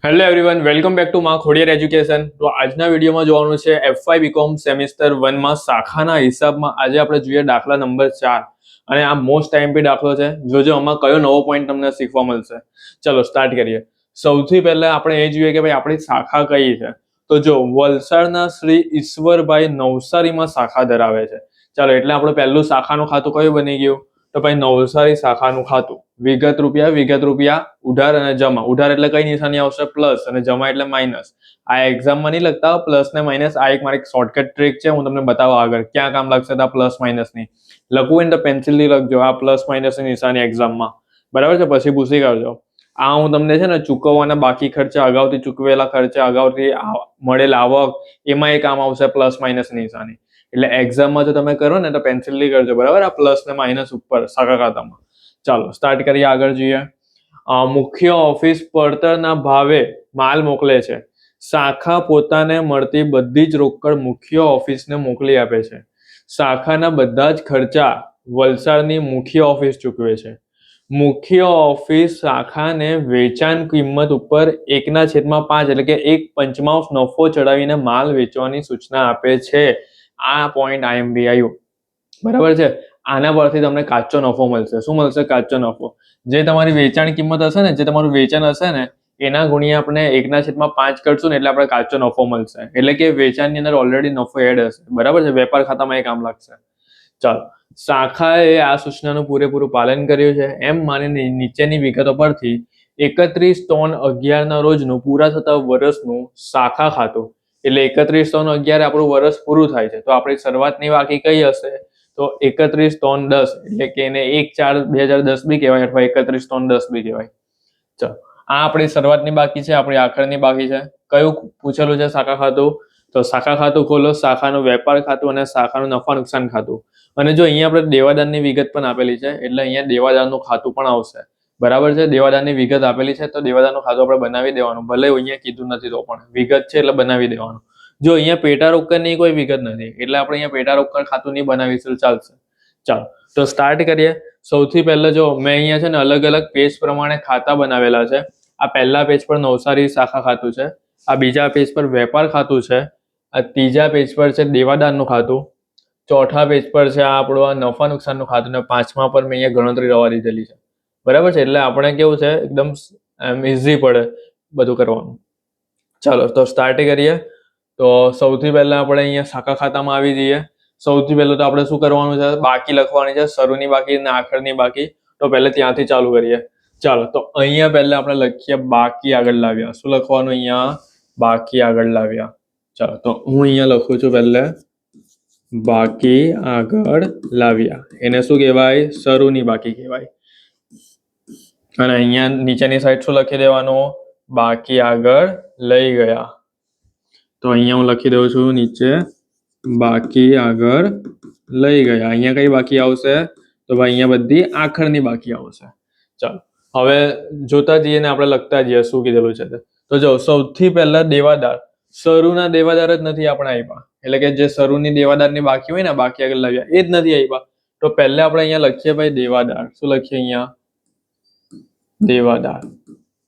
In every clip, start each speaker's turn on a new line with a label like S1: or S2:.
S1: Hello everyone, welcome back to માં Khodiyar education. તો આજના વિડીયોમાં જોવાનું છે F5 બીકોમ સેમિસ્ટર 1 માં શાખાના હિસાબમાં. આજે આપણે જોઈએ દાખલા નંબર 4 અને આ મોસ્ટ ટાઈમપી દાખલો છે. જોજો આમાં કયો નવો પોઈન્ટ તમને શીખવા મળશે. ચલો સ્ટાર્ટ કરીએ. સૌથી પહેલા આપણે એ જોઈએ કે ભાઈ આપણી શાખા કઈ છે. તો જો વલસાડના શ્રી ઈશ્વરભાઈ નવસારીમાં શાખા ધરાવે છે. ચાલો એટલે આપણું પહેલું શાખાનું ખાતું કયું બની ગયું? તો ભાઈ નવસારી શાખાનું ખાતું. વિગત રૂપિયા ઉધાર અને જમા. ઉધાર એટલે કઈ નિશાની આવશે? પ્લસ, અને જમા એટલે માઇનસ. આ એક્ઝામમાં નહીં લખતા પ્લસ ને માઇનસ. આ એક મારી શોર્ટકટ ટ્રીક છે, હું તમને બતાવવા આગળ ક્યાં કામ લાગશે આ પ્લસ માઇનસ ની. લખવું હોય ને તો પેન્સિલથી લખજો આ પ્લસ માઇનસ ની નિશાની એક્ઝામમાં. બરાબર છે, પછી પૂછી કાઢજો. આ હું તમને છે ને ચૂકવવાના બાકી ખર્ચા, અગાઉથી ચૂકવેલા ખર્ચા, અગાઉથી મળેલ આવક, એમાં એ કામ આવશે પ્લસ માઇનસ ની નિશાની. એટલે એક્ઝામમાં જો તમે કરો ને તો પેન્સિલથી કરજો. બરાબર, આ પ્લસ ને માઇનસ ઉપર શાખા ખાતામાં. ચાલો સ્ટાર્ટ કરીએ, આગળ જોઈએ. મુખ્ય ઓફિસ પડતરના ભાવે માલ મોકલે છે. શાખા પોતાને મળતી બધી જ રોકડ મુખ્ય ઓફિસને મોકલી આપે છે. શાખાના બધા જ ખર્ચા વલસાડની મુખ્ય ઓફિસ ચૂકવે છે. મુખ્ય ઓફિસ શાખાને વેચાણ કિંમત ઉપર 1/5 એટલે કે 1/5 નફો ચડાવીને માલ વેચવાની સૂચના આપે છે. આ પોઈન્ટ આઈએમપી આવ્યો. બરાબર છે. આના પરથી તમને કાચો નફો મળશે. શું મળશે? કાચો નફો. જે તમારી વેચાણ કિંમત હશે ને, જે તમારું વેચાણ હશે ને, એના ગુણ્યા આપણે 1/5 કરશું ને એટલે આપણે કાચો નફો મળશે. એટલે કે વેચાણની અંદર ઓલરેડી નફો એડ હશે. બરાબર છે, વેપાર ખાતામાં એ કામ લાગશે. ચાલો, શાખાએ આ સૂચનાનું પૂરેપૂરું પાલન કર્યું છે એમ માનીને નીચેની વિગતો પરથી 31/3/11 ના રોજનું પૂરા થતા વર્ષનું શાખા ખાતું, એટલે 31/3/11 આપણું વર્ષ પૂરું થાય છે, તો આપણી શરૂઆતની બાકી કઈ હશે? તો 31/3/10 એટલે કે એને 1/4/2010 બી કહેવાય અથવા 31/3/10 બી કહેવાય. ચલો, આ આપણી શરૂઆતની બાકી છે, આપણી આખરની બાકી છે. કયું પૂછેલું છે શાખા ખાતું? તો શાખા ખાતું ખોલો, શાખાનું વેપાર ખાતું અને શાખાનું નફા નુકસાન ખાતું. અને જો અહીંયા આપણે દેવાદારની વિગત પણ આપેલી છે, એટલે અહીંયા દેવાદારનું ખાતું પણ આવશે. બરાબર છે, દેવાદારની વિગત આપેલી છે તો દેવાદારનું ખાતું આપણે બનાવી દેવાનું. ભલે અહીંયા કીધું નથી તો પણ વિગત છે એટલે બનાવી દેવાનું. જો અહીંયા પેટા રોકડની કોઈ વિગત નથી એટલે આપણે અહીંયા પેટા રોકડ ખાતું નહીં બનાવીશું, ચાલશે. ચાલો તો સ્ટાર્ટ કરીએ. સૌથી પહેલા જો મેં અહીંયા છે ને અલગ અલગ પેજ પ્રમાણે ખાતા બનાવેલા છે. આ પહેલા પેજ પર નવસારી શાખા ખાતું છે, આ બીજા પેજ પર વેપાર ખાતું છે, આ ત્રીજા પેજ પર છે દેવાદારનું ખાતું, ચોથા પેજ પર છે આ આપણું નફા નુકસાનનું ખાતું, ને પાંચમા પર મેં અહીંયા ગણતરી રવા દીધેલી છે. બરાબર છે, એટલે આપણે કેવું છે એકદમ ઇઝી પડે બધું કરવાનું. ચાલો તો સ્ટાર્ટ કરીએ. તો સૌથી પહેલા આપણે અહીંયા શાખા ખાતામાં આવી જઈએ. સૌથી પહેલું તો આપણે શું કરવાનું છે? બાકી લખવાની છે, શરૂની બાકી અને આખરની બાકી. તો પહેલે ત્યાંથી ચાલુ કરીએ. ચાલો તો અહીંયા પહેલા આપણે લખીએ બાકી આગળ લાવ્યા. શું લખવાનું? અહીંયા બાકી આગળ લાવ્યા. ચાલો તો હું અહીંયા લખું છું પહેલે બાકી આગળ લાવ્યા. એને શું કહેવાય? શરૂની બાકી કહેવાય. અને અહીંયા નીચેની સાઈડ શું લખી દેવાનું? બાકી આગળ લઈ ગયા. તો અહીંયા હું લખી દઉં છું નીચે બાકી આગળ લઈ ગયા. અહીંયા કઈ બાકી આવશે? તો ભાઈ અહીંયા બધી આખરની બાકી આવશે. ચાલો હવે જોતા જઈએ ને આપણે લખતા જઈએ શું કીધેલું છે. તો જો સૌથી પહેલા દેવાદાર, શરૂના દેવાદાર જ નથી આપણે આપ્યા, એટલે કે જે શરૂની દેવાદારની બાકી હોય ને બાકી આગળ લાવ્યા એ જ નથી આપ્યા. તો પહેલા આપણે અહીંયા લખીએ ભાઈ દેવાદાર. શું લખીએ અહીંયા? દેવાદાર.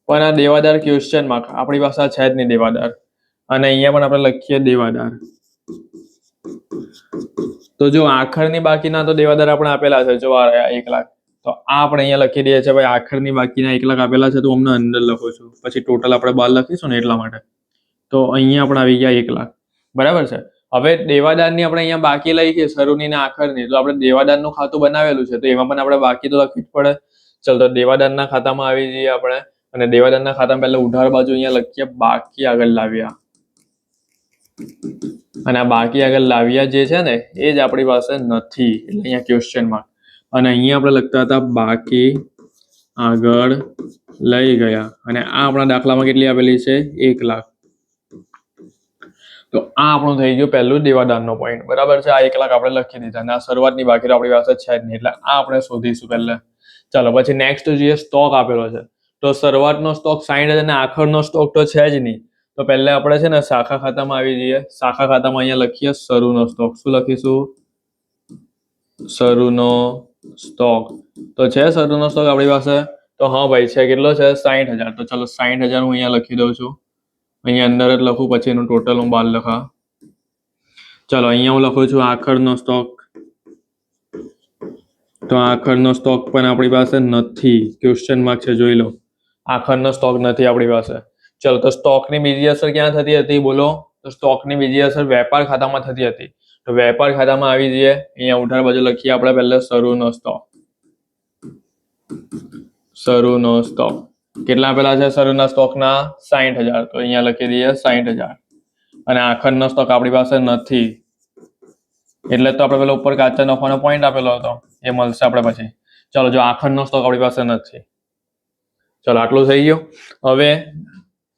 S1: પણ આ દેવાદાર ક્વેશ્ચન માર્ક, આપણી પાસે છે જ નહીં દેવાદાર. અને અહીંયા પણ આપણે લખીએ દેવાદાર. તો જો આખરની બાકીના તો દેવાદાર આપણે આપેલા છે, જો આ રહ્યા 1 લાખ. તો આ આપણે અહીંયા લખી દઈએ છીએ ભાઈ આખરની બાકીના 1 લાખ આપેલા છે, તો અમને અંદર લખું છું, પછી ટોટલ આપણે 12 લખીશું ને એટલા માટે. તો અહીંયા આપણે આવી ગયા 1 લાખ. બરાબર છે. હવે દેવાદારની આપણે અહીંયા બાકી લખીએ, શરૂની ને આખરની, તો આપણે દેવાદારનું ખાતું બનાવેલું છે તો એમાં પણ આપણે બાકી તો લખવી જ પડે. ચલ તો દેવાદારના ખાતામાં આવી જઈએ આપણે. અને દેવાદારના ખાતામાં પહેલા ઉધાર બાજુ અહીંયા લખીએ બાકી આગળ લાવ્યા. અને આ બાકી આગળ લાવ્યા જે છે ને એ જ આપણી પાસે નથી, એટલે અહીંયા ક્વેશ્ચન માર્ક. અને અહીંયા આપણે લખતા હતા બાકી આગળ લઈ ગયા. અને આ આપણા દાખલામાં કેટલી આપેલી છે? 1 લાખ. તો આ આપણું થઈ ગયું પહેલું દેવાદારનો પોઈન્ટ. બરાબર છે, આ 1 લાખ આપણે લખી દીધા. અને આ શરૂઆતની બાકી તો આપણી પાસે છે જ નહીં, એટલે આ આપણે શોધીશું પહેલા. ચાલો પછી નેક્સ્ટ જોઈએ, સ્ટોક આપેલો છે. તો શરૂઆતનો સ્ટોક 60 અને આખરનો સ્ટોક તો છે જ નહીં. તો પહેલા આપણે છે ને શાખા ખાતામાં આવી જઈએ. શાખા ખાતામાં અહીંયા લખીએ શરૂનો સ્ટોક. શું લખીશું? શરૂનો સ્ટોક. તો છે શરૂનો સ્ટોક આપણી પાસે. તો હા ભાઈ છે, કેટલો છે 60,000. તો ચલો 60,000 હું અહીંયા લખી દઉં છું. અહીંયા અંદર જ લખું, પછી એનું ટોટલ હું બહાર લખા. ચલો અહીંયા હું લખું છું આખરનો સ્ટોક. તો આખરનો સ્ટોક પણ આપણી પાસે નથી, ક્વેશ્ચન માર્ક છે, જોઈ લો. આખરનો સ્ટોક નથી આપણી પાસે. ચલો તો સ્ટોકની બીજી અસર ક્યાં થતી હતી બોલો? તો સ્ટોકની બીજી અસર વેપાર ખાતામાં થતી હતી. તો વેપાર ખાતામાં આવી જઈએ, અહીંયા ઉધાર બાજુ લખીએ આપણે પહેલા શરૂનો સ્ટોક. શરૂનો સ્ટોક કેટલા આપેલા છે? શરૂના સ્ટોકના 60,000. તો અહીંયા લખી દઈએ 60,000. અને આખરનો સ્ટોક આપણી પાસે નથી, એટલે તો આપણે પેલો ઉપર કાચા નફાનો પોઈન્ટ આપેલો હતો, એ મળશે આપણે પછી. ચલો જો આખરનો સ્ટોક આપણી પાસે નથી. ચલો આટલું થઈ ગયું. હવે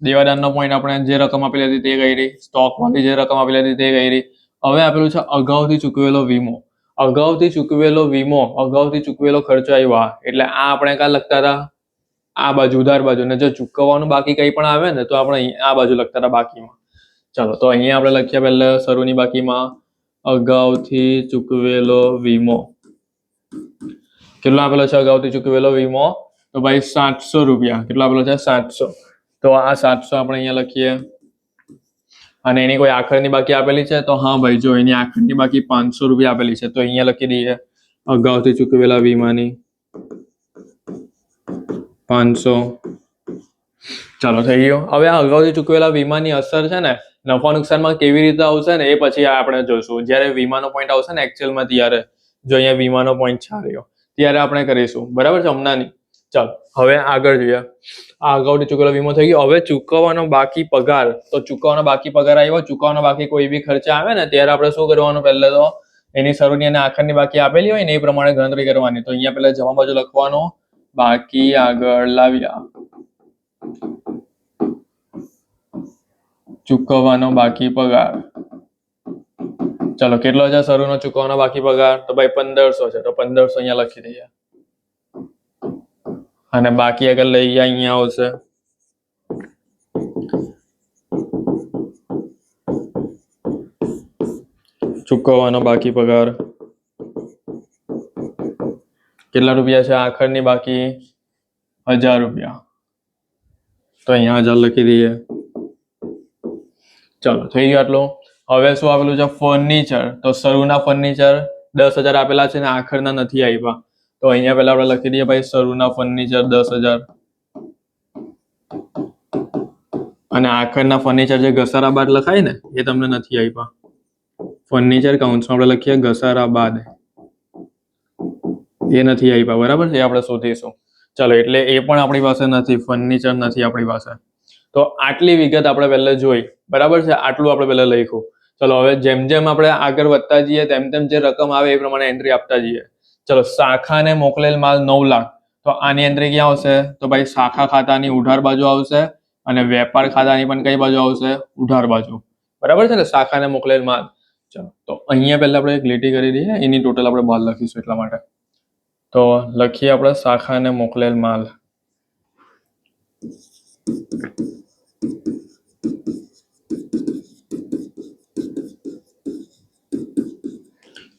S1: દેવાદારનો પોઈન્ટ આપણે જે રકમ આપેલી હતી તે કરી, સ્ટોકમાંથી જે રકમ આપેલી હતી તે કરી. હવે આપેલું છે અગાઉથી ચૂકવેલો વીમો. અગાઉથી ચૂકવેલો વીમો, અગાઉથી ચૂકવેલો ખર્ચો આવ્યો, એટલે આ આપણે કાં લખતા હતા? આ બાજુ ઉધાર બાજુ. ને જો ચૂકવવાનું બાકી કંઈ પણ આવે ને તો આપણે આ બાજુ લખતા હતા બાકીમાં. ચાલો તો અહીંયા આપણે લખીએ પહેલા શરૂની બાકીમાં અગાઉથી ચૂકવેલો વીમો. કેટલો આપેલો છે અગાઉથી ચૂકવેલો વીમો? તો ભાઈ 700 રૂપિયા. કેટલો આપેલો છે? 700. તો આ 700 આપણે અહીંયા લખીએ. અને એની કોઈ આખરની બાકી આપેલી છે? તો હા ભાઈ જો એની આખરની બાકી 500 રૂપિયા આપેલી છે. તો અહીંયા લખી દઈએ અગાઉથી ચૂકવેલા વીમાની 500. ચાલો થઈ ગયો. હવે આ અગાઉથી ચૂકવેલા વીમાની અસર છે ને નફા નુકસાનમાં કેવી રીતે આવશે ને એ પછી આપણે જોઈશું. જ્યારે વીમાનો પોઈન્ટ આવશે ને એક્ચ્યુઅલમાં, ત્યારે જો અહીંયા વીમાનો પોઈન્ટ છે રહ્યો, ત્યારે આપણે કરીશું. બરાબર છે? હમણાં નહીં. ચાલો હવે આગળ જોઈએ. આ અગાઉથી ચૂકવેલો વીમો થઈ ગયો. હવે ચૂકવવાનો બાકી પગાર. તો ચૂકવવાનો બાકી પગાર આવ્યો, ચૂકવવાનો બાકી કોઈ બી ખર્ચા આવે ને ત્યારે આપણે શું કરવાનું? પહેલા તો એની શરૂની અને આખરની બાકી આપેલી હોય ને એ પ્રમાણે ગણતરી કરવાની. તો અહીંયા પહેલા જમા બાજુ લખવાનું બાકી આગળ લાવ્યા, ચૂકવવાનો બાકી પગાર. ચલો કેટલો છે શરૂનો ચૂકવવાનો બાકી પગાર? તો ભાઈ 1500 છે. તો 1500 અહીંયા લખી દઈએ. અને બાકી આગળ લઈ ગયા અહીંયા આવશે ચૂકવવાનો બાકી પગાર. કેટલા રૂપિયા છે આખરની બાકી? 1000 રૂપિયા. તો અહીંયા 1000 લખી દઈએ. ચલો થઈ ગયું આટલું. હવે શું આપેલું છે? ફર્નિચર. તો શરૂના ફર્નિચર 10,000 આપેલા છે ને આખરના નથી આવ્યા. તો અહીંયા પહેલા આપણે લખી દઈએ ભાઈ શરૂના ફર્નિચર 10,000. અને આખરના ફર્નિચર જે ઘસારા બાદ લખાય ને એ તમને નથી આપ્યા. ફર્નિચર કાઉન્સમાં આપણે લખીએ ઘસારા બાદ, એ નથી આપ્યા. બરાબર છે? એ આપણે શોધીશું. ચલો એટલે એ પણ આપણી પાસે નથી, ફર્નિચર નથી આપણી પાસે. તો આટલી વિગત આપણે પહેલા જોઈ. બરાબર છે? આટલું આપણે પહેલા લખ્યું. ચલો હવે જેમ જેમ આપણે આગળ વધતા જઈએ તેમ તેમ જે રકમ આવે એ પ્રમાણે એન્ટ્રી આપતા જઈએ. ચલો શાખાને મોકલેલ માલ 9 લાખ. તો આની એન્ટ્રી ક્યાં આવશે? તો ભાઈ શાખા ખાતાની ઉધાર બાજુ આવશે અને વેપાર ખાતાની પણ કઈ બાજુ આવશે? ઉધાર બાજુ. બરાબર છે ને? શાખાને મોકલેલ માલ. ચલો તો અહીંયા પહેલા આપણે એક લીટી કરી દઈએ, એની ટોટલ આપણે બહાર લખીશું એટલા માટે. તો લખીએ આપણે શાખાને મોકલેલ માલ.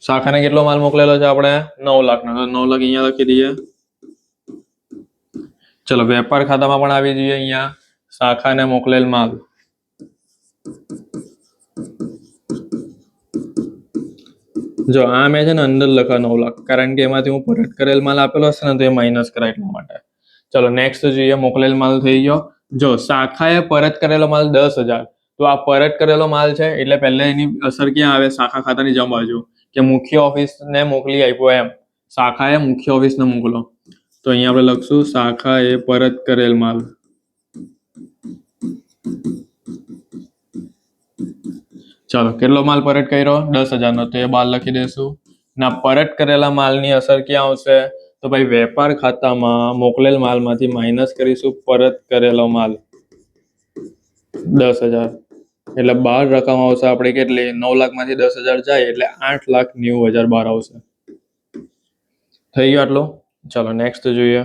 S1: શાખાને કેટલો માલ મોકલેલો છે આપણે? 9 લાખનો. તો 9 લાખ અહીંયા લખી દઈએ. ચલો વેપાર ખાતામાં પણ આવી જઈએ. અહીંયા શાખાને મોકલેલ માલ. જો આ મેં છે ને અંદર લખા 9 લાખ, કારણ કે એમાંથી હું પરત કરેલ માલ આપેલો હશે ને તો એ માઇનસ કરાય એટલા માટે. ચલો નેક્સ્ટ જોઈએ. મોકલેલ માલ થઈ ગયો. જો શાખાએ પરત કરેલો માલ 10,000. તો આ પરત કરેલો માલ છે એટલે પહેલા એની અસર ક્યાં આવે? શાખા ખાતાની જમા બાજુ, કે મુખ્ય ઓફિસને મોકલી આપ્યો એમ. શાખાએ મુખ્ય ઓફિસને મોકલો. તો અહીંયા આપણે લખશું શાખાએ પરત કરેલ માલ. ચાલો કેટલો માલ પરત કર્યો? 10,000 નો. તો એ બાર લખી દઈશું. ના પરત કરેલા માલની અસર ક્યાં આવશે? તો ભાઈ વેપાર ખાતામાં મોકલેલ માલમાંથી માઇનસ કરીશું પરત કરેલો માલ 10,000. એટલે 12 રકમ આવશે આપણે કેટલી? 9 લાખમાંથી 10,000 જાય એટલે 8,90,000 બહાર આવશે. થઈ ગયો આટલું. ચલો નેક્સ્ટ જોઈએ.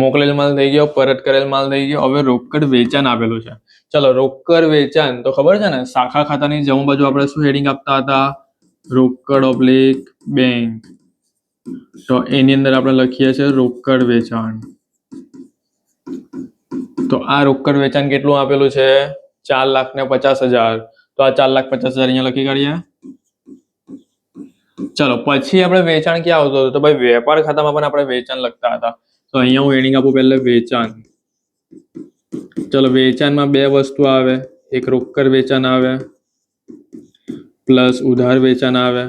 S1: મોકલેલ માલ થઈ ગયો, પરત કરેલ માલ થઈ ગયો. હવે રોકડ વેચાણ આપેલું છે. ચલો રોકડ વેચાણ તો ખબર છે ને, શાખા ખાતાની જમણી બાજુ આપણે શું હેડિંગ આપતા હતા? રોકડ ઓબ્લિક બેંક. તો એની અંદર આપણે લખીએ છીએ રોકડ વેચાણ. તો આ રોકડ વેચાણ કેટલું આપેલું છે? 4,50,000. તો આ 4,50,000 અહીંયા લખી કાઢીએ. ચલો પછી આપણે વેચાણ ક્યાં આવતું હતું? તો ભાઈ વેપાર ખાતામાં પણ આપણે વેચાણ લખતા હતા. તો અહીંયા હું હેડિંગ આપું પહેલે વેચાણ. ચલો વેચાણમાં બે વસ્તુ આવે, એક રોકડ વેચાણ આવે પ્લસ ઉધાર વેચાણ આવે.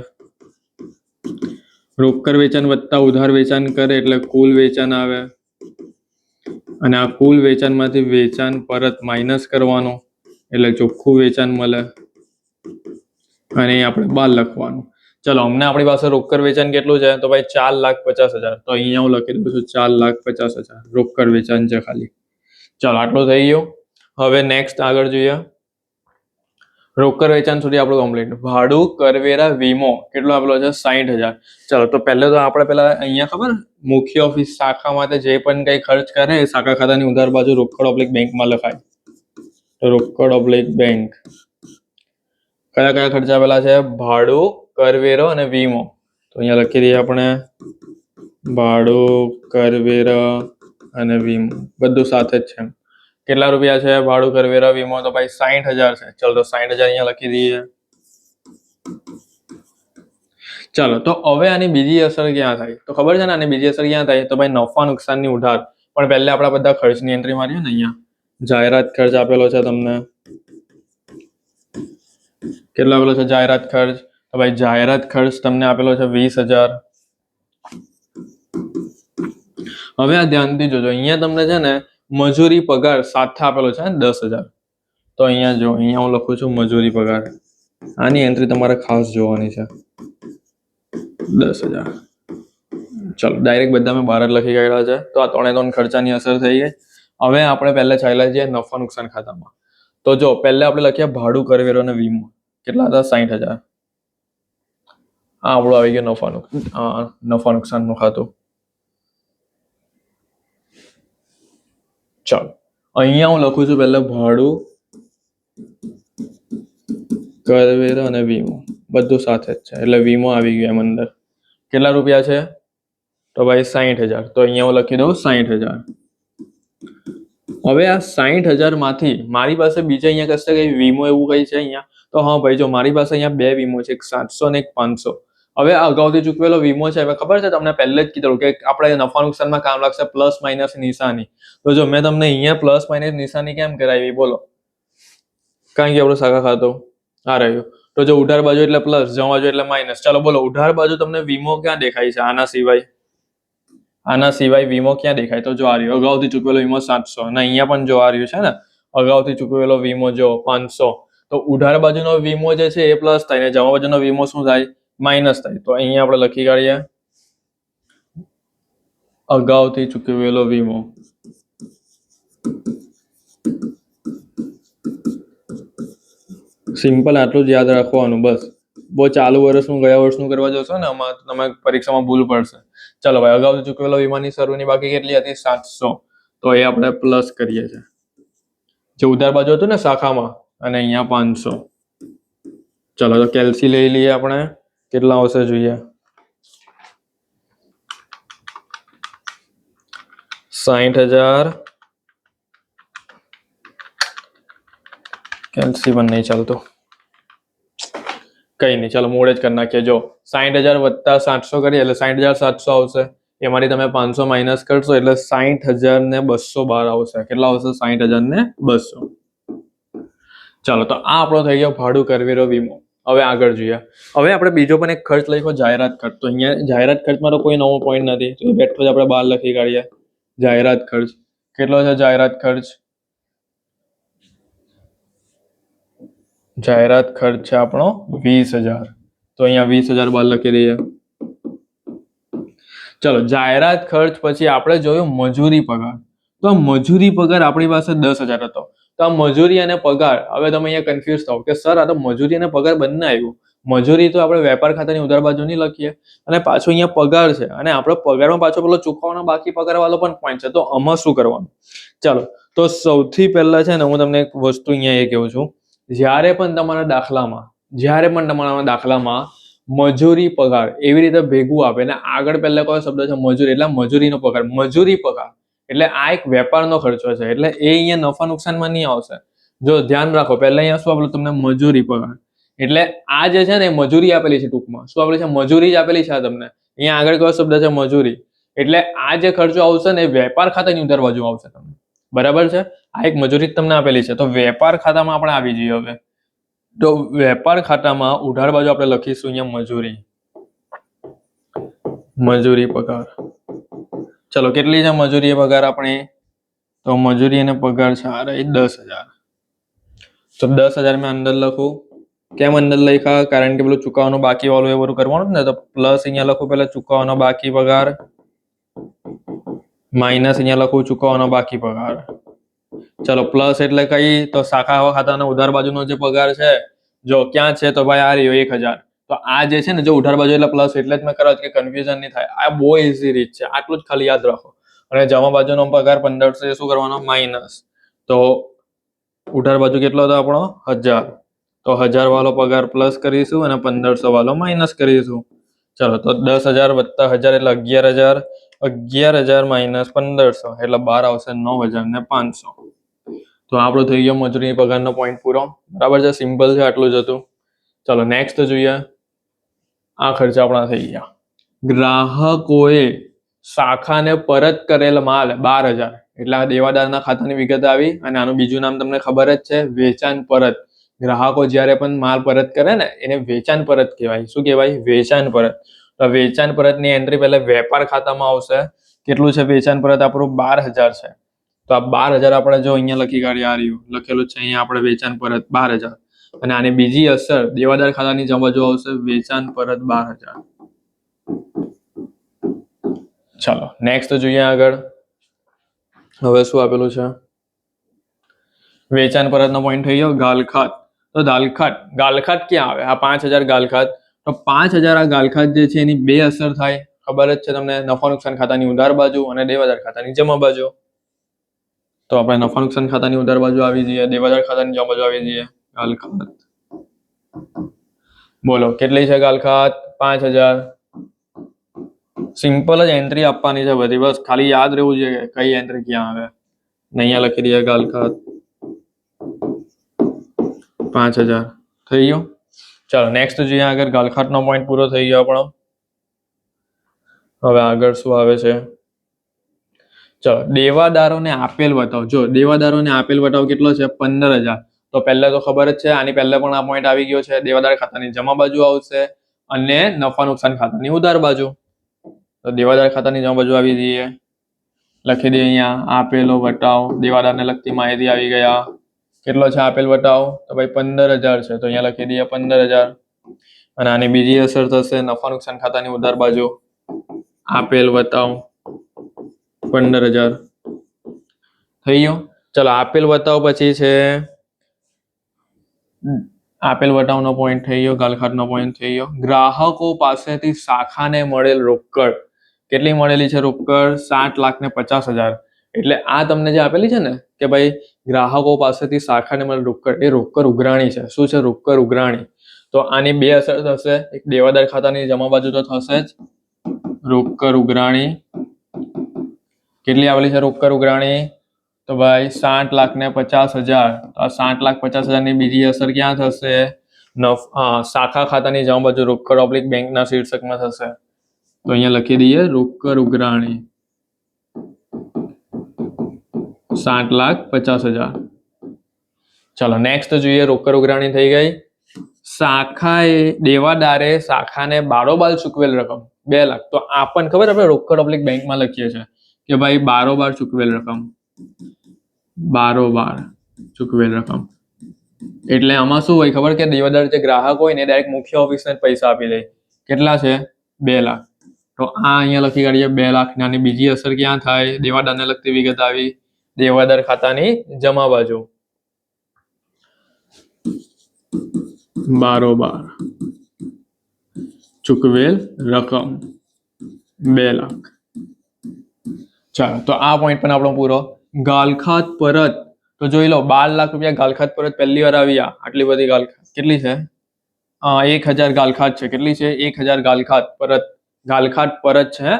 S1: રોકડ વેચાણ વત્તા ઉધાર વેચાણ કરે એટલે કુલ વેચાણ આવે. અને આ કુલ વેચાણમાંથી વેચાણ પરત માઇનસ કરવાનું એટલે ચોખ્ખું વેચાણ મળે. અને આપણે 12 લખવાનું. ચલો અમને આપણી પાસે રોકડ વેચાણ કેટલું છે? તો ભાઈ 4,50,000. તો અહીંયા હું લખી દઉં છું 4,50,000 રોકડ વેચાણ છે ખાલી. ચલો આટલું થઈ ગયું. હવે નેક્સ્ટ આગળ જોઈએ. રોકડ વેચાણ સુધી આપણું કમ્પ્લીટ. ભાડું, કરવેરા, વીમો કેટલો આપેલો છે? 60,000. ચલો તો પહેલે તો આપણે પેલા અહીંયા ખબર મુખ્ય ઓફિસ શાખા માટે જે પણ કઈ ખર્ચ કરે એ શાખા ખાતાની ઉધાર બાજુ રોકડ / બેંકમાં લખાય. તો રોકડ / બેંક કયા કયા ખર્ચા આપેલા છે? ભાડું, કરવેરો અને વીમો. તો અહીંયા લખી દઈએ આપણે ભાડું, કરવેરો અને વીમો બધું સાથે જ છે. કેટલા રૂપિયા છે ભાડું, કરવેરા, વીમો? તો ભાઈ 60,000 છે. ચલો તો 60,000 અહીંયા લખી દઈએ. ચલો તો હવે આની બીજી અસર ક્યાં થાય? તો ખબર છે ને આની બીજી અસર ક્યાં થાય? તો ભાઈ નફા નુકસાનની ઉધાર. પણ પહેલે આપણા બધા ખર્ચની એન્ટ્રી મારીએ ને. અહીંયા જાહેરાત ખર્ચ આપેલો છે તમને. કેટલો આપેલો છે જાહેરાત ખર્ચ? તો ભાઈ જાહેરાત ખર્ચ તમને આપેલો છે 20,000. હવે આ ધ્યાનથી જોજો. અહીંયા તમને છે ને મજૂરી પગાર સાથે આપેલો છે 10,000. તો અહીંયા જો અહીંયા હું લખું છું મજૂરી પગાર. આની એન્ટ્રી તમારે ખાસ જોવાની છે 10,000. ચલો ડાયરેક્ટ બધા મેં 12 જ લખી કાઢ્યા છે. તો આ 3 ખર્ચાની અસર થઈ ગઈ. હવે આપણે પહેલા ચાલ્યા જઈએ નફા નુકસાન ખાતામાં. તો જો પહેલા આપણે લખીએ ભાડું, કરવેરો અને વીમો. કેટલા હતા? 60,000. આ આપણું આવી ગયું નફા નુકસાનનું ખાતું. ચાલો અહીંયા હું લખું છું પહેલા ભાડું, કરવેરો અને વીમો બધું સાથે જ છે એટલે વીમો આવી ગયો એમ અંદર. કેટલા રૂપિયા છે? તો ભાઈ 60,000. તો અહીંયા હું લખી દઉં 60,000. હવે આ 60,000 માંથી મારી પાસે બીજા અહીંયા કશે કઈ વીમો એવું કઈ છે અહીંયા? તો હા ભાઈ જો મારી પાસે અહીંયા બે વીમો છે, એક 700 અને એક 500. હવે આ અગાઉથી ચૂકવેલો વીમો છે. હવે ખબર છે તમને પહેલે જ કીધું કે આપણે નફા નુકસાનમાં કામ લાગશે પ્લસ માઇનસ નિશાની. તો જો મેં તમને અહીંયા પ્લસ માઇનસ નિશાની કેમ કરાવી બોલો? કારણ કે આપણું શાખા ખાતું આ રહ્યું. તો જો ઉધાર બાજુ એટલે પ્લસ, જમા બાજુ એટલે માઇનસ. ચાલો બોલો ઉધાર બાજુ તમને વીમો ક્યાં દેખાય છે? આના સિવાય વીમો ક્યાં દેખાય? તો જો આ રહ્યો અગાઉથી ચૂકવેલો વીમો 700 અને અહીંયા પણ જો આ રહ્યું છે ને અગાઉથી ચૂકવેલો વીમો જો 500. તો ઉધાર બાજુનો વીમો જે છે એ પ્લસ થાય ને જમા બાજુનો વીમો શું થાય? માઇનસ થાય. તો અહીંયા આપણે લખી કાઢીએ અગાઉથી ચૂકવેલો વીમો. સિમ્પલ આટલું જ યાદ રાખવાનું બસ. બહુ ચાલુ વર્ષનું ગયા વર્ષનું કરવા જશો ને આમાં તમે પરીક્ષામાં ભૂલ પડશે. ચાલો ભાઈ અગાઉથી ચૂકવેલો વીમાની શરૂની બાકી કેટલી હતી? 700. તો એ આપણે પ્લસ કરીએ છીએ જે ઉધાર બાજુ હતું ને શાખામાં અને અહીંયા 500. ચલો તો કેલ્સી લઈ લઈએ આપણે. કેટલા આવશે જોઈએ? 60,000. કેલ્સી પણ નહીં ચાલતું. કઈ નહીં ચાલો મોડે જ કરી નાખીએ. જો 60,000 વત્તા 700 કરીએ એટલે 60,700 આવશે. એમાંથી તમે 500 માઇનસ કરશો એટલે 60,212 આવશે. કેટલા આવશે? 60,200. ચાલો તો આ આપણો થઈ ગયો ભાડું, કરવેરો, વીમો. હવે આગળ જોઈએ. હવે આપણે બીજો પણ એક ખર્ચ લખ્યો જાહેરાત ખર્ચ. તો અહીંયા જાહેરાત ખર્ચમાં તો કોઈ નવો પોઈન્ટ નથી. તો એ બેઠો જ આપણે 12 લખી કાઢીએ. જાહેરાત ખર્ચ કેટલો છે? જાહેરાત ખર્ચ છે આપણો 20,000. તો અહીંયા 20,000 12 લખી દઈએ. ચલો જાહેરાત ખર્ચ પછી આપણે જોયું મજૂરી પગાર. તો મજૂરી પગાર આપણી પાસે 10,000 હતો. તો આ મજૂરી અને પગાર હવે તમે અહીંયા કન્ફ્યુઝ થાવ કે સર આ તો મજૂરી અને પગાર બંને આવ્યું. મજૂરી તો આપણે વેપાર ખાતાની ઉધાર બાજુ નહીં લખીએ અને પાછો અહીંયા પગાર છે અને આપણે પગારમાં પાછો પેલો ચૂકવવાનો બાકી પગાર વાળો પણ પોઈન્ટ છે. તો આમાં શું કરવાનું? ચાલો તો સૌથી પહેલા છે ને હું તમને એક વસ્તુ અહીંયા એ કહું છું. જ્યારે પણ તમારા દાખલામાં મજૂરી પગાર એવી રીતે ભેગું આપે અને આગળ પહેલા કયો શબ્દ છે મજૂરી, એટલે મજૂરીનો પગાર, મજૂરી પગાર એટલે આ એક વેપારનો ખર્ચો છે, એટલે એ અહીંયા નફા નુકસાનમાં નહીં આવશે. જો ધ્યાન રાખો, પહેલા અહીંયા શું આપેલું તમને મજૂરી પગાર, એટલે આ જે છે ને મજૂરી આપેલી છે, ટૂંકમાં શું આપેલી છે મજૂરી જ આપેલી છે. આ તમને અહીંયા આગળ કયો શબ્દ છે મજૂરી, એટલે આ જે ખર્ચો આવશે ને એ વેપાર ખાતાની ઉધાર બાજુ આવશે તમને, બરાબર છે. આ એક મજૂરી તમને આપેલી છે, તો વેપાર ખાતામાં આપણે આવી જઈએ. હવે તો વેપાર ખાતામાં ઉધાર બાજુ આપણે લખીશું અહીંયા મજૂરી, મજૂરી પગાર. ચલો કેટલી છે મજૂરી પગાર આપણી, તો મજૂરી અને પગાર છે આ રહી 10,000. તો 10,000 મેં અંદર લખું. કેમ અંદર લખ્યા, કારણ કે પેલું ચૂકવવાનું બાકી વાળું એ બધું કરવાનું જ ને, તો પ્લસ અહીંયા લખું પેલા ચૂકવવાનો બાકી પગાર, માઇનસ અહીંયા લખું ચૂકવવાનો બાકી પગાર. ચલો પ્લસ એટલે કઈ, તો શાખા ખાતાના ઉધાર બાજુનો જે પગાર છે, જો ક્યાં છે તો ભાઈ આ રહ્યો 1,000. તો આ જે છે ને જો ઉધાર બાજુ એટલે પ્લસ, એટલે જ મેં કરાવ કે કન્ફ્યુઝન નહીં થાય. આ બહુ ઇઝી રીત છે, આટલું જ ખાલી યાદ રાખો. અને જમા બાજુનો પગાર 1,500 શું કરવાનો માઇનસ, તો ઉધાર બાજુ કેટલો હતો આપણો 1,000, તો 1,000 વાળો પગાર પ્લસ કરીશું અને 1,500 વાળો માઇનસ કરીશું. ચલો તો 10,000 વત્તા 1,000 એટલે 11,000, 11,000 માઇનસ 1,500 એટલે 12 આવશે 9,500. તો આપણો થઈ ગયો મજૂરી પગારનો પોઈન્ટ પૂરો, બરાબર છે. સિમ્પલ છે, આટલું જ હતું. ચલો નેક્સ્ટ જોઈએ. આ ખર્ચા આપણા થઈ ગયા. ગ્રાહકોએ શાખાને પરત કરેલ માલ 12,000, એટલે આ દેવાદારના ખાતાની વિગત આવી. અને આનું બીજું નામ તમને ખબર જ છે, વેચાણ પરત. ગ્રાહકો જ્યારે પણ માલ પરત કરે ને એને વેચાણ પરત કહેવાય. શું કહેવાય? વેચાણ પરત. તો વેચાણ પરતની એન્ટ્રી પહેલા વેપાર ખાતામાં આવશે. કેટલું છે વેચાણ પરત આપણું 12,000 છે. તો આ 12,000 આપણે જો અહીંયા લખી કાઢીએ, આ રહ્યું લખેલું છે અહીંયા આપણે વેચાણ પરત 12,000. અને આની બીજી અસર દેવાદાર ખાતાની જમા બાજુ આવશે વેચાણ પરત 12,000. ચાલો નેક્સ્ટ જોઈએ આગળ. હવે શું આપેલું છે, વેચાણ પરતનો પોઈન્ટ થઈ ગયો. ગાલખાત, તો ગાલખાત ક્યાં આવે? આ 5,000 ગાલખાત. તો 5,000 આ ગાલખાત જે છે એની બે અસર થાય, ખબર જ છે તમને, નફા નુકસાન ખાતાની ઉધાર બાજુ અને દેવાદાર ખાતાની જમા બાજુ. તો આપણે નફા નુકસાન ખાતાની ઉધાર બાજુ આવી જઈએ, દેવાદાર ખાતાની જમા બાજુ આવી જઈએ. ગાલખાત બોલો કેટલી છે ગાલખાત? 5,000. સિમ્પલ જ એન્ટ્રી આપવાની છે બધી, બસ ખાલી યાદ રહેવું જોઈએ કઈ એન્ટ્રી ક્યાં આવે. અહીંયા લખી દઈએ ગાલખાત 5,000 થઈ ગયો. ચાલો નેક્સ્ટ જોઈએ આગળ. ગાલખાતનો પોઈન્ટ પૂરો થઈ ગયો આપણો. હવે આગળ શું આવે છે? ચલો દેવાદારોને આપેલ વટાવ. જો દેવાદારોને આપેલ વટાવ કેટલો છે? 15,000. તો પહેલા તો ખબર જ છે, આની પહેલા પણ આ પોઈન્ટ આવી ગયો છે. દેવાદાર ખાતાની જમા બાજુ આવશે અને નફા નુકસાન ખાતાની ઉધાર બાજુ. તો દેવાદાર ખાતાની જમા બાજુ આવી જઈએ, લખી દઈએ અહીંયા આપેલો વટાવ. દેવાદારને લગતી માહિતી આવી ગયા. કેટલો છે આપેલ વટાવ? તો ભાઈ 15,000 છે, તો અહીંયા લખી દઈએ 15,000. અને આની બીજી અસર થશે નફા નુકસાન ખાતાની ઉધાર બાજુ, આપેલ વટાવ 15,000 થઈ ગયો. ચલો આપેલ વટાવ પછી છે આપેલ વટાવનો પોઈન્ટ થઈ ગયો, ગાલખાતનો પોઈન્ટ થઈ ગયો. ગ્રાહકો પાસેથી શાખાને મળેલ રોકડ. કેટલી મળેલી છે રોકડ? 7,50,000. એટલે આ તમને જે આપેલી છે ને કે ભાઈ ગ્રાહકો પાસેથી શાખાને મળેલ રોકડ, એ રોકડ ઉઘરાણી છે. શું છે? રોકડ ઉઘરાણી. તો આની બે અસર થશે, એક દેવાદાર ખાતાની જમા બાજુ તો થશે જ, રોકડ ઉઘરાણી. કેટલી આવેલી છે રોકડ ઉઘરાણી? તો ભાઈ 7,50,000. આ 7,50,000 ની બીજી અસર ક્યાં થશે? શાખા ખાતાની જમા બાજુ રોકડ ઓબ્લિક બેંકના શીર્ષકમાં થશે. તો અહીંયા લખી દઈએ રોકડ ઉઘરાણી 7,50,000. ચલો નેક્સ્ટ જોઈએ. રોકડ ઉઘરાણી થઈ ગઈ. દેવાદારે શાખાને બારોબાર ચૂકવેલ રકમ 2 લાખ. તો આ પણ ખબર આપણે રોકડ ઓબ્લિક બેંકમાં લખીએ છીએ કે ભાઈ બારોબાર ચૂકવેલ રકમ, બારોબાર ચૂકવેલ રકમ. એટલે આમાં શું હોય ખબર? કે દેવાદાર જે ગ્રાહક હોય ને ડાયરેક્ટ મુખ્ય ઓફિસને પૈસા આપી દે. કેટલા છે? 2 લાખ. તો આ અહીંયા લખી કાઢીએ 2 લાખ. નાની બીજી અસર ક્યાં થાય? દેવાદારને લગતી વિગત આવી, દેવાદાર ખાતાની જમા બાજુ, બારોબાર ચૂકવેલ રકમ 2 લાખ. ચાલો તો આ પોઈન્ટ પણ આપણો પૂરો. ગાલખાત પરત, તો જોઈ લો 12 લાખ રૂપિયા ગાલખાત પરત પહેલી વાર આવ્યા. આટલી બધી ગાલખાત કેટલી છે? 1000 ગાલખાત છે. કેટલી છે? 1000 ગાલખાત પરત. ગાલખાત પરત છે.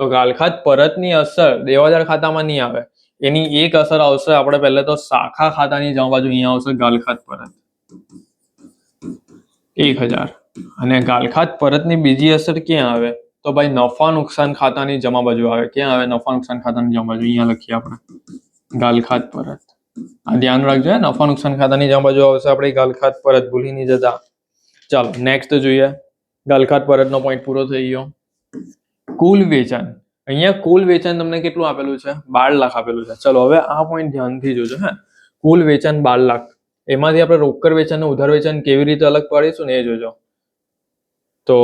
S1: તો ગાલખાત પરતની અસર દેવાદાર ખાતામાં નહીં આવે. એની એક અસર આવશે આપણે પહેલા તો શાખા ખાતાની જમા બાજુ અહીંયા આવશે ગાલખાત પરત 1000. અને ગાલખાત પરતની બીજી અસર ક્યાં આવે? તો ભાઈ નફા નુકસાન ખાતાની જમા બાજુ આવે. ક્યાં આવે? નફા નુકસાન ખાતાની જમા બાજુ. અહીંયા લખીએ આપણે ગાલખાત પરત. આ ધ્યાન રાખજો. નફા નુકસાન ખાતાની જમા બાજુ આવશે આપણી ગાલખાત પરત. ભૂલી નહીં જતા. ચાલો નેક્સ્ટ જોઈએ. ગાલખાત પરતનો પોઈન્ટ પૂરો થઈ ગયો. કુલ વેચાણ. અહીંયા કુલ વેચાણ તમને કેટલું આપેલું છે? 12 લાખ આપેલું છે. ચલો હવે આ પોઈન્ટ ધ્યાનથી જોજો. હે, કુલ વેચાણ 12 લાખ. એમાંથી આપણે રોકડ વેચાણ અને ઉધાર વેચાણ કેવી રીતે અલગ પાડીશું ને એ જોજો. તો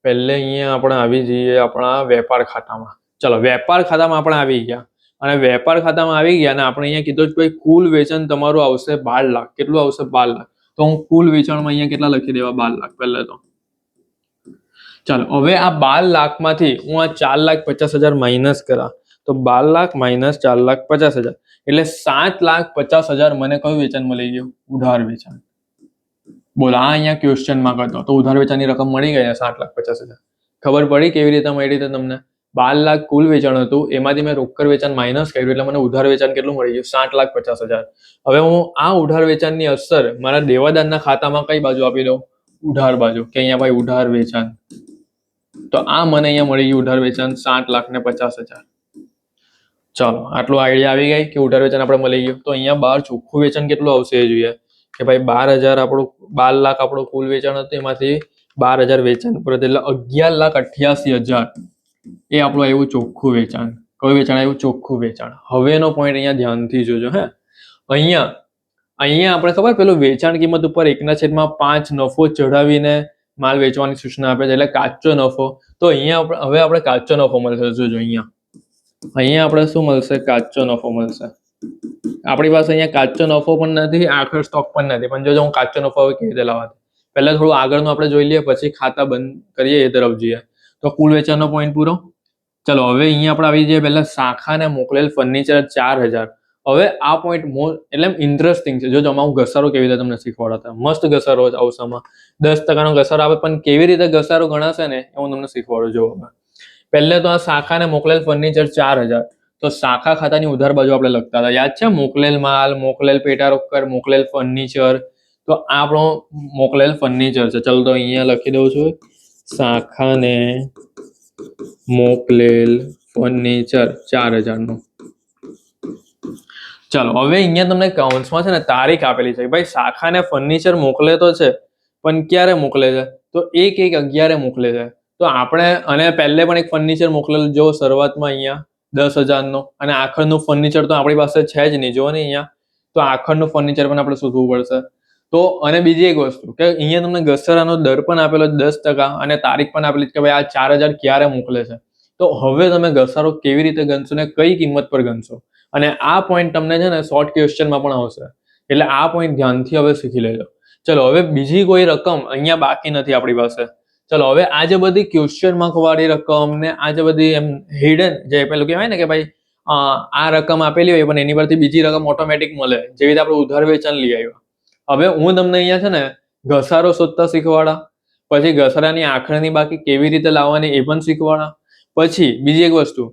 S1: પહેલે અહીંયા આપણે આવી જઈએ આપણા વેપાર ખાતામાં. ચલો વેપાર ખાતામાં આપણે આવી ગયા અને વેપાર ખાતામાં આવી ગયા અને આપણે અહીંયા કીધું કે ભાઈ કુલ વેચાણ તમારું આવશે 12 લાખ. કેટલું આવશે? 12 લાખ. તો હું કુલ વેચાણમાં અહીંયા કેટલા લખી દેવા? 12 લાખ પહેલા તો. ચાલો હવે આ 12 લાખમાંથી હું આ 4,50,000 માઇનસ કરા તો 12 લાખ માઇનસ 4,50,000 એટલે 7,50,000 મને કયું વેચાણ મળી ગયું? ઉધાર વેચાણ. બોલો આ અહીંયા ક્વેશ્ચનમાં કરતો તો ઉધાર વેચાણની રકમ મળી ગઈ 7,50,000. ખબર પડી કેવી રીતે મળી? રીતે તમને 12 લાખ કુલ વેચાણ હતું, એમાંથી મેં રોકડ વેચાણ માઇનસ કર્યું એટલે મને ઉધાર વેચાણ કેટલું મળી ગયું? 7,50,000. હવે હું આ ઉધાર વેચાણની અસર મારા દેવાદારના ખાતામાં કઈ બાજુ આપી દઉં? ઉધાર બાજુ. કે અહીંયા ભાઈ ઉધાર વેચાણ. તો આ મને અહીંયા મળી ગયું ઉધાર વેચાણ 7,50,000. ચાલો આટલું આઈડિયા આવી ગઈ કે ઉધાર વેચાણ આપણે મળી ગયું. તો અહીંયા 12 ચોખ્ખું વેચાણ કેટલું આવશે એ જોઈએ કે ભાઈ 12,000 આપણું 12 લાખ આપણું કુલ વેચાણ હતું, એમાંથી 12,000 વેચાણ પરત એટલે 11,88,000 એ આપણું આવ્યું ચોખ્ખું વેચાણ. કયું વેચાણ આવ્યું? ચોખ્ખું વેચાણ. હવેનો પોઈન્ટ અહીંયા ધ્યાનથી જોજો. હે, અહીંયા આપણે ખબર પેલું વેચાણ કિંમત ઉપર 1/5 નફો ચઢાવીને માલ વેચવાની સૂચના આપે છે એટલે કાચો નફો. તો અહીંયા હવે આપણે કાચો નફો મળશે. જોજો અહીંયા આપણે શું મળશે? કાચો નફો મળશે. આપણી પાસે અહીંયા કાચો નફો પણ નથી, આખર સ્ટોક પણ નથી. પણ જો હું કાચો નફો હવે કેવી રીતે લાવવા? પહેલા થોડું આગળનું આપણે જોઈ લઈએ, પછી ખાતા બંધ કરીએ એ તરફ જઈએ. તો કુલ વેચાણનો પોઈન્ટ પૂરો. ચલો હવે અહીંયા આપણે આવી જઈએ પહેલા શાખાને મોકલેલ ફર્નિચર 4,000. હવે આ પોઈન્ટ એટલે ઇન્ટરેસ્ટિંગ છે. જો આમાં હું ઘસારો કેવી રીતે તમને શીખવાડતા. મસ્ત ઘસારો આવશે આમાં. 10% ઘસારો આવે પણ કેવી રીતે ઘસારો ગણાશે ને એ હું તમને શીખવાડું. જો પહેલે તો આ શાખાને મોકલેલ ફર્નિચર 4,000. તો શાખા ખાતાની ઉધાર બાજુ આપણે લખતા હતા. યાદ છે? મોકલેલ માલ, મોકલેલ પેટા રોકડ, મોકલેલ ફર્નિચર. તો આ આપણો મોકલેલ ફર્નિચર છે. ચલો તો અહીંયા લખી દઉં છું શાખાને મોકલેલ ફર્નિચર 4,000 નું. ચાલો હવે અહીંયા તમને કાઉન્સમાં છે ને તારીખ આપેલી છે. ભાઈ શાખાને ફર્નિચર મોકલે તો છે પણ ક્યારે મોકલે છે? તો 1/1/11 મોકલે છે. તો આપણે અને પહેલે પણ એક ફર્નિચર મોકલેલું જો શરૂઆતમાં અહીંયા 10,000 નો, અને આખરનું ફર્નિચર તો આપણી પાસે છે જ નહીં. જો ને અહીંયા તો આખરનું ફર્નિચર પણ આપણે શોધવું પડશે. તો અને બીજી એક વસ્તુ કે અહીંયા તમને ઘસારાનો દર પણ આપેલો 10% અને તારીખ પણ આપેલી કે ભાઈ આ 4,000 ક્યારે મોકલે છે. તો હવે તમે ઘસારો કેવી રીતે ગણશો ને કઈ કિંમત પર ગણશો? અને આ પોઈન્ટ તમને છે ને શોર્ટ ક્વેશ્ચનમાં પણ આવશે. એટલે આ પોઈન્ટ ધ્યાનથી હવે શીખી લેજો. ચલો હવે બીજી કોઈ રકમ અહીંયા બાકી નથી આપણી પાસે. ચલો હવે આ જે બધી ક્વેશ્ચન માર્ક વાળી રકમ ને આ જે બધી એમ હિડન જે પેલું કહેવાય ને કે ભાઈ આ રકમ આપેલી હોય પણ એની પરથી બીજી રકમ ઓટોમેટિક મળે, જેવી રીતે આપણે ઉધાર વેચાણ લઈ આવ્યા. હવે હું તમને અહીંયા છે ને ઘસારો શોધતા શીખવાડા, પછી ઘસારાની આખરની બાકી કેવી રીતે લાવવાની એ પણ શીખવાડા. પછી બીજી એક વસ્તુ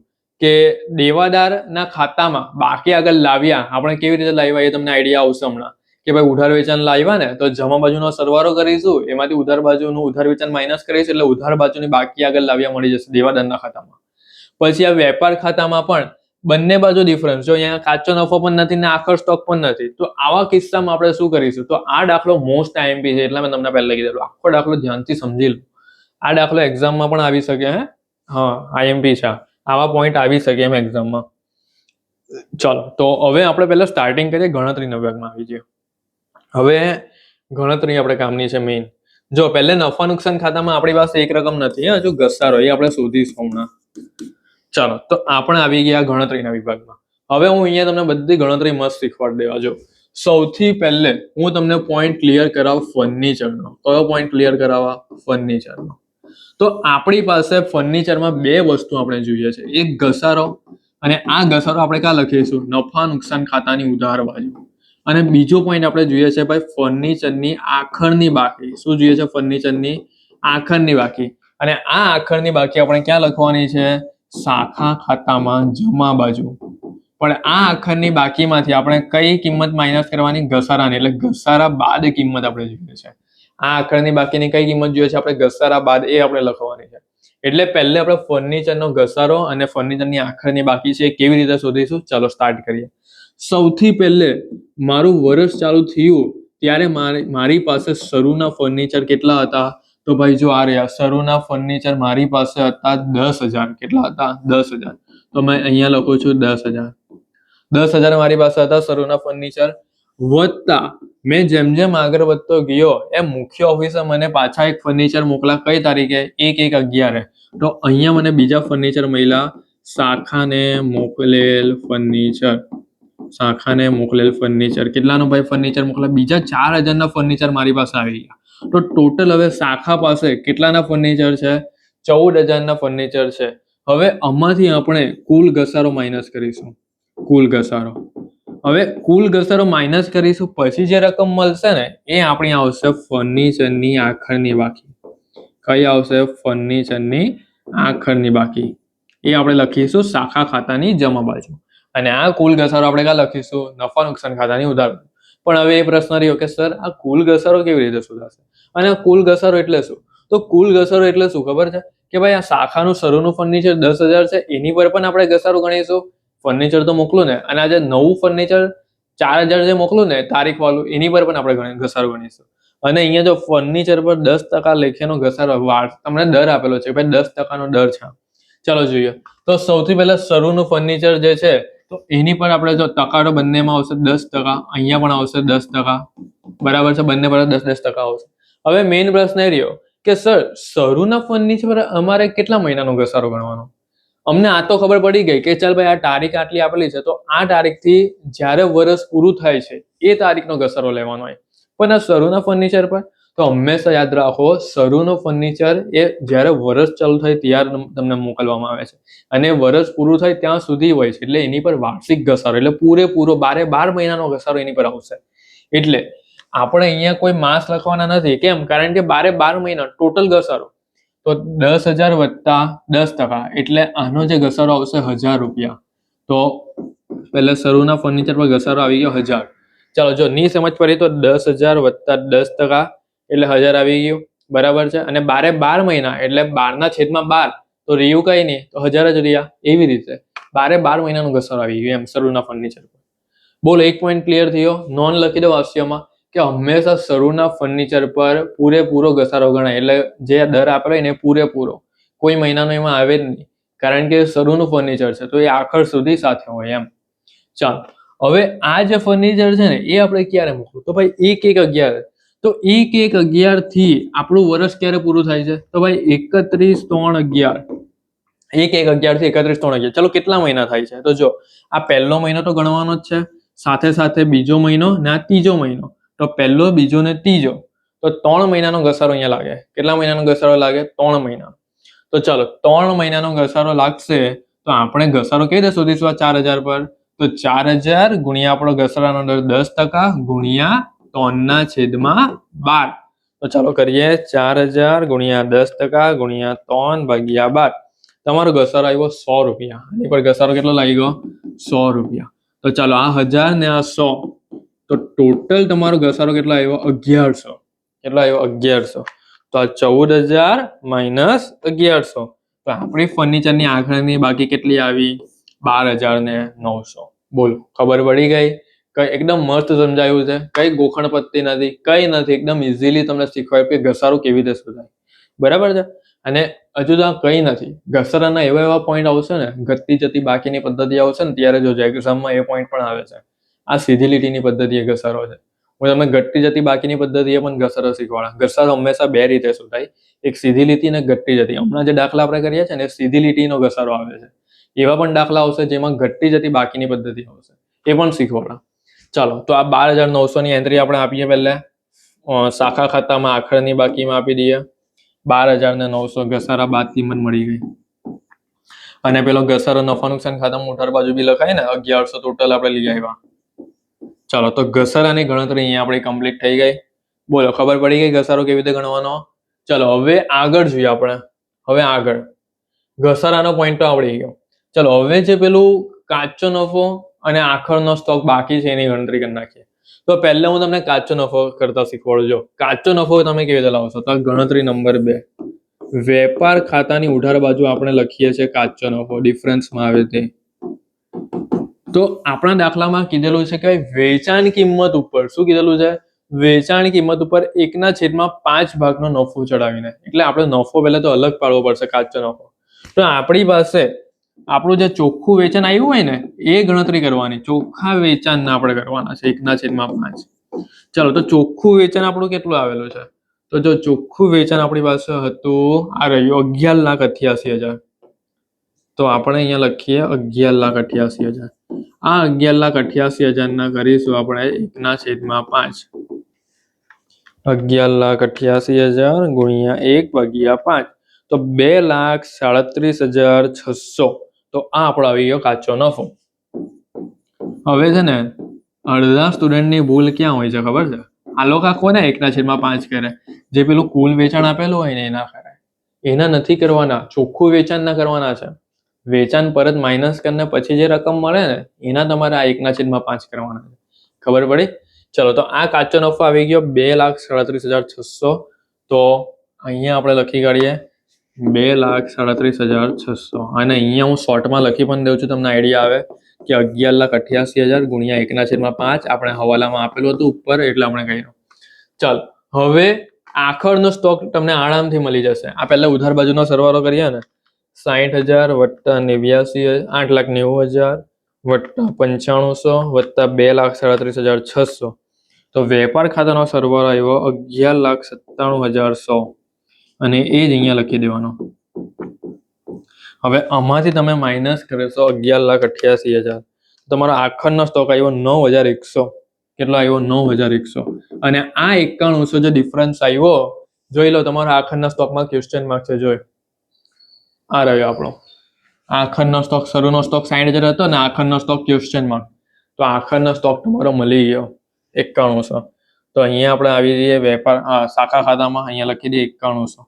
S1: કે દેવાદારના ખાતામાં બાકી આગળ લાવ્યા આપણે કેવી રીતે લાવ્યા એ તમને આઈડિયા આવશે હમણાં. કે ભાઈ ઉધાર વેચાણ લાવ્યા ને તો જમા બાજુનો સરવાળો કરીશું, એમાંથી ઉધાર બાજુનું ઉધાર વેચાણ માઇનસ કરીશું એટલે ઉધાર બાજુની બાકી આગળ લાવ્યા મળી જશે દેવાદારના ખાતામાં. પછી આ વેપાર ખાતામાં પણ બંને બાજુ ડિફરન્સ. જો અહીંયા કાચો નફો પણ નથી ને આખર સ્ટોક પણ નથી. તો આવા કિસ્સામાં આપણે શું કરીશું? તો આ દાખલો મોસ્ટ આઈએમપી છે એટલે મેં તમને પહેલા કીધેલું આખો દાખલો ધ્યાનથી સમજી લો. આ દાખલો એક્ઝામમાં પણ આવી શકે. આઈએમપી છે, આવા પોઈન્ટ આવી શકે એમ એક્ઝામમાં. ચલો તો હવે આપણે પહેલા સ્ટાર્ટિંગ કરીએ, ગણતરીના ભાગમાં આવી જઈએ. હવે ગણતરી આપણે કામની છે મેઇન. જો પહેલે નફા નુકસાન ખાતામાં આપણી પાસે એક રકમ નથી, હજુ ઘસારો એ આપણે શોધીશું હમણાં. ચાલો તો આપણે આવી ગયા ગણતરીના વિભાગમાં. હવે હું અહીંયા તમને બધી ગણતરી મસ્ત શીખવાડી દેવા. જો સૌથી પહેલે હું તમને પોઈન્ટ ક્લિયર કરાવ ફર્નિચરનો. કયો પોઈન્ટ ક્લિયર કરાવવા? ફર્નિચરનો. તો આપણી પાસે ફર્નિચરમાં બે વસ્તુ આપણે જોઈએ છે, એક ઘસારો, અને આ ઘસારો આપણે ક્યાં લખીશું? નફા નુકસાન ખાતાની ઉધાર બાજુ. અને બીજો પોઈન્ટ આપણે જોઈએ છે ભાઈ ફર્નિચરની આખરની બાકી. શું જોઈએ છે? ફર્નિચરની આખરની બાકી. અને આ આખરની બાકી આપણે ક્યાં લખવાની છે? શાખા ખાતામાં જમા બાજુ. પણ આ આખરની બાકીમાંથી આપણે કઈ કિંમત માઇનસ કરવાની? ઘસારાની. એટલે ઘસારા બાદ કિંમત આપણે જોઈએ છે. આ આખરની બાકીની કઈ કિંમત જોઈએ છે? આપણે ઘસારા બાદ એ આપણે લખવાની છે. એટલે પહેલે આપણે ફર્નિચરનો ઘસારો અને ફર્નિચરની આખરની બાકી છે કેવી રીતે શોધીશું? ચાલો સ્ટાર્ટ કરીએ. સૌથી પહેલે મારું વર્ષ ચાલુ થયું ત્યારે મારી પાસે શરૂના ફર્નિચર કેટલા હતા? તો ભાઈ જો આ રહ્યા શરૂના ફર્નિચર મારી પાસે હતા 10,000. કેટલા હતા? 10,000. તો મેં અહીંયા લખું છું 10,000. 10,000 મારી પાસે હતા શરૂના ફર્નિચર. વધતા મેં જેમ જેમ આગળ વધતો ગયો એમ મુખ્ય ઓફિસે મને પાછા એક ફર્નિચર મોકલા. કઈ તારીખે? 1/1/11. તો અહીંયા મને બીજા ફર્નિચર મળ્યા. શાખાને મોકલેલ ફર્નિચર. શાખાને મોકલેલ ફર્નિચર. કેટલાનું ભાઈ ફર્નિચર મોકલા? બીજા 4,000 ના ફર્નિચર મારી પાસે આવી ગયા. તો ટોટલ હવે શાખા પાસે કેટલાના ફર્નિચર છે? 14,000 ના ફર્નિચર છે. હવે આમાંથી આપણે કુલ ઘસારો માઇનસ કરીશું. કુલ ઘસારો. હવે કુલ ઘસારો માઇનસ કરીશું પછી જે રકમ મળશે ને એ આપણી આવશે ફર્નિચરની આખરની બાકી. કઈ આવશે? ફર્નિચરની આખરની બાકી. એ આપણે લખીશું શાખા ખાતાની જમા બાજુ. અને આ કુલ ઘસારો આપણે ક્યાં લખીશું? નફા નુકસાન ખાતાની ઉધાર. પણ હવે એ પ્રશ્ન રહ્યો કે સર આ કુલ ઘસારો કેવી રીતે શોધાશે? અને કુલ ઘસારો એટલે શું? તો કુલ ઘસારો એટલે શું ખબર છે? કે ભાઈ આ શાખાનું શરૂનું ફર્નિચર 10,000 છે એની પર પણ આપણે ઘસારો ગણીશું. ફર્નિચર તો મોકલું ને, અને આ જે નવું ફર્નિચર 4,000 જે મોકલું ને તારીખ વાળું એની પર પણ આપણે ઘસારો ગણીશું. અને અહીંયા જો ફર્નિચર પર 10% લેખેનો ઘસારો તમને દર આપેલો છે ભાઈ 10%નો દર છે. ચાલો જોઈએ. તો સૌથી પહેલા શરૂનું ફર્નિચર જે છે તો એની પર આપણે જો ટકાનો બંનેમાં આવશે 10%. અહીંયા પણ આવશે 10%. બરાબર છે? બંને પર 10% આવશે. હવે મેઇન પ્રશ્ન એ રહ્યો કે સર શરૂના ફર્નિચર પર અમારે કેટલા મહિનાનો ઘસારો ગણવાનો? અમને આ તો ખબર પડી ગઈ કે ચાલ ભાઈ આ તારીખ આટલી આપેલી છે તો આ તારીખથી જ્યારે વર્ષ પૂરું થાય છે એ તારીખનો ઘસારો લેવાનો હોય. પણ આ શરૂના ફર્નિચર પર તો હંમેશા યાદ રાખો શરૂનું ફર્નિચર એ જ્યારે વર્ષ ચાલુ થાય ત્યારે તમને મોકલવામાં આવે છે અને વર્ષ પૂરું થાય ત્યાં સુધી હોય છે. એટલે એની પર વાર્ષિક ઘસારો એટલે પૂરેપૂરો 12 મહિનાનો ઘસારો એની પર આવશે. એટલે આપણે અહીંયા કોઈ માસ લખવાના નથી. કેમ? કારણ કે 12 મહિના ટોટલ ઘસારો. તો 10,000 વત્તા 10% એટલે આનો જે ઘસારો આવશે 1,000 રૂપિયા. તો પહેલા શરૂના ફર્નિચર પર ઘસારો આવી ગયો 1,000. ચાલો જો ની સમજ પડી તો 10,000 વત્તા 10% એટલે 1,000 આવી ગયું. બરાબર છે? અને 12 મહિના એટલે 12/12 તો રહ્યું કઈ નહીં તો 1,000 જ રહ્યા. એવી રીતે 12 મહિનાનો ઘસારો આવી ગયો એમ શરૂના ફર્નિચર પર. બોલો એક પોઈન્ટ ક્લિયર થયો. નોંધ લખી દો હાસ્યમાં કે હંમેશા શરૂના ફર્નિચર પર પૂરેપૂરો ઘસારો ગણાય. એટલે જે દર આપેલો હોય ને પૂરેપૂરો, કોઈ મહિનાનો એમાં આવે જ નહીં. કારણ કે શરૂનું ફર્નિચર છે તો એ આખર સુધી સાથે હોય એમ. ચાલો હવે આ જે ફર્નિચર છે ને એ આપણે ક્યારે મૂકવું? તો ભાઈ 1/1/11. તો 1/1/11 થી આપણું વર્ષ ક્યારે પૂરું થાય છે? તો ભાઈ 31/3/11. 1/1/11 થી 31/3/11. ચલો કેટલા મહિના થાય છે? તો જો આ પહેલો મહિનો તો ગણવાનો જ છે, સાથે સાથે બીજો મહિનો ને આ ત્રીજો મહિનો. તો પહેલો, બીજો ને ત્રીજો. તો 3 મહિનાનો ઘસારો અહીંયા લાગે. કેટલા મહિનાનો ઘસારો લાગે? 3 મહિના. તો ચાલો 3 મહિનાનો ઘસારો લાગશે તો આપણે ઘસારો કેવી રીતે શોધીશું આ 4,000 પર? તો 4,000 ગુણ્યા આપણો ઘસારાનો દર 10% ગુણ્યા 3/12. તો ચાલો કરીએ 4,000 ગુણ્યા 10% ગુણ્યા 3/12. તમારો ઘસારો આવ્યો 100 રૂપિયા. આની પર ઘસારો કેટલો લાગી ગયો? 100 રૂપિયા. તો ચાલો આ 1,000 ને આ 100 તો ટોટલ તમારો ઘસારો કેટલો આવ્યો? 1,100. કેટલો આવ્યો? 1,100. તો આ 14,000 માઇનસ 1,100. તો આપણી ફર્નિચરની આખરની બાકી કેટલી આવી? 12,900. બોલો ખબર પડી ગઈ? કઈ એકદમ મસ્ત સમજાયું છે. કઈ ગોખણ પત્તી નથી, કઈ નથી. એકદમ ઇઝીલી તમને શીખવાય કે ઘસારો કેવી રીતે શોધાય. બરાબર છે? અને હજુ તો કઈ નથી. ઘસારાના એવા પોઈન્ટ આવશે ને, ઘટતી જતી બાકીની પદ્ધતિ આવશે ને ત્યારે જોજો એક્ઝામમાં એ પોઈન્ટ પણ આવે છે. આ સીધી લીટીની પદ્ધતિ એ ઘસારો છે. હું તમને ઘટતી જતી બાકીની પદ્ધતિએ પણ ઘસારો શીખવાડા. ઘસારો હંમેશા બે રીતે શોધાય, એક સીધી લીટી અને ઘટતી જતી. હમણાં જે દાખલા આપણે કરીએ છીએ ને સીધી લીટીનો ઘસારો આવે છે. એવા પણ દાખલા આવશે જેમાં ઘટતી જતી બાકીની પદ્ધતિ આવશે, એ પણ શીખવાડા. ચાલો તો આ 12,900 ની એન્ટ્રી આપણે આપીએ. પહેલા શાખા ખાતામાં આખરની બાકીમાં આપી દઈએ 12,900. ઘસારા બાદ કિંમત મળી ગઈ. અને પેલો ઘસારો નફા નુકસાન ખાતામાં ઉધાર બાજુ બી લખાય ને 1,100 ટોટલ આપણે લઈ આવ્યા. ચાલો તો ઘસારાની ગણતરી અહીંયા આપણી કમ્પ્લીટ થઈ ગઈ. બોલો, ખબર પડી ગઈ ઘસારો કેવી રીતે ગણવાનો? ચલો હવે આગળ જોઈએ આપણે. હવે આગળ ઘસારાનો પોઈન્ટ તો આવડી ગયો. ચલો હવે જે પેલું કાચો નફો અને આખરનો સ્ટોક બાકી છે એની ગણતરી કરી નાખીએ. તો પહેલા હું તમને કાચો નફો કરતા શીખવાડું. જો કાચો નફો તમે કેવી રીતે લાવશો? તો ગણતરી નંબર 2, વેપાર ખાતાની ઉધાર બાજુ આપણે લખીએ છીએ કાચો નફો, ડિફરન્સમાં આવે તે. તો આપણા દાખલામાં કીધેલું છે કે વેચાણ કિંમત ઉપર શું કીધેલું છે? વેચાણ કિંમત ઉપર 1/5 ભાગનો નફો ચડાવીને, એટલે આપણે નફો પહેલા તો અલગ પાડવો પડશે કાચો નફો. તો આપણી પાસે આપણું જે ચોખ્ખું વેચાણ આવ્યું હોય ને એ ગણતરી કરવાની. ચોખ્ખા વેચાણના આપણે કરવાના છે 1/5. ચાલો તો ચોખ્ખું વેચાણ આપણું કેટલું આવેલું છે? તો જો ચોખ્ખું વેચાણ આપણી પાસે હતું આ રહ્યું 11,88,000. તો આપણે અહીંયા લખીએ 11,88,000. આ 11,88,000 ના કરીશું આપણે 1/5. 11,88,000 ગુણ્યા 1/5 તો 2,37,600. તો આ આપણો આવી ગયો કાચો નફો. હવે છે ને અડધા સ્ટુડન્ટની ભૂલ ક્યાં હોય છે ખબર છે? આ લોકો કોને 1/5 કરે? જે પેલું કુલ વેચાણ આપેલું હોય ને એના કરે. એના નથી કરવાના, ચોખ્ખું વેચાણ ના કરવાના છે. વેચાણ પરત માઇનસ કરીને પછી જે રકમ મળે ને એના તમારે આ 1/5 કરવાના છે. ખબર પડી? ચલો તો આ કાચો નફો આવી ગયો 2,37,600. તો અહીંયા આપણે લખી કાઢીએ 2,37,600. અને અહીંયા હું શોર્ટમાં લખી પણ દઉં છું, તમને આઈડિયા આવે કે 11,88,000 ગુણ્યા 1/5 આપણે હવાલામાં આપેલું હતું ઉપર, એટલે આપણે કહ્યું. ચાલ હવે આખરનો સ્ટોક તમને આરામથી મળી જશે. આ પહેલા ઉધાર બાજુનો સરવાળો કરીએ ને, 60,000 વત્તા 8,90,000 વત્તા 9,500 વત્તા 2,37,600. તો વેપાર ખાતાનો સરવાળો આવ્યો 11,97,100 અને એ જ અહીંયા લખી દેવાનો. હવે આમાંથી તમે માઇનસ કરશો 11,88,000. તમારો આખરનો સ્ટોક આવ્યો 9,100. કેટલો આવ્યો? 9,100. અને આ 9100 જે ડિફરન્સ આવ્યો જોઈ લો. તમારો આખરના સ્ટોકમાં ક્વેશ્ચન માર્ક છે, જોઈ આ રહ્યો આપણો આખરનો સ્ટોક. શરૂનો સ્ટોક 60,000 હતો ને આખરનો સ્ટોક ક્વેશ્ચન માર્ક. તો આખરનો સ્ટોક તમારો મળી ગયો 9100. તો અહીંયા આપણે આવી જઈએ વેપાર શાખા ખાતામાં, અહીંયા લખી દઈએ 9100.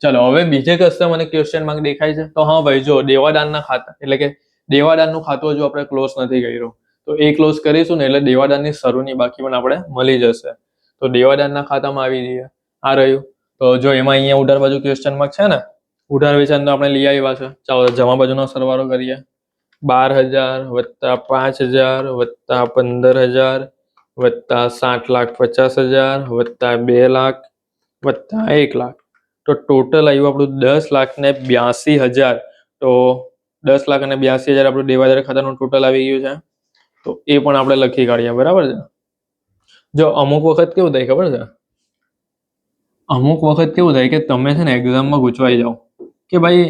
S1: ચલો હવે બીજે કશે મને ક્વેશ્ચન માર્ક દેખાય છે? તો હા ભાઈ જો દેવાદારના ખાતા, એટલે કે દેવાદારનું ખાતું હજુ આપણે ક્લોઝ નથી કર્યું. તો એ ક્લોઝ કરીશું ને એટલે દેવાદારની શરૂની બાકી પણ આપણે મળી જશે. તો દેવાદારના ખાતામાં આવી જઈએ, આ રહ્યું. તો જો એમાં અહીંયા ઉધાર બાજુ ક્વેશ્ચન માર્ક છે ને, ઉધાર વેચાણ તો આપણે લઈ આવ્યા છે. ચાલો જમા બાજુનો સરવાળો કરીએ. 12,000 વત્તા 5,000 વત્તા 15,000 વત્તા 7,50,000 વત્તા 2 લાખ વત્તા 1 લાખ. તો ટોટલ આવ્યું આપણું 10,82,000. તો 10,82,000 આપણું દેવાદાર ખાતાનું ટોટલ આવી ગયું છે. તો એ પણ આપણે લખી કાઢીએ, બરાબર છે? જો અમુક વખત કેવું થાય ખબર છે? અમુક વખત કેવું થાય કે તમે છે ને એક્ઝામમાં ગૂંચવાઈ જાઓ કે ભાઈ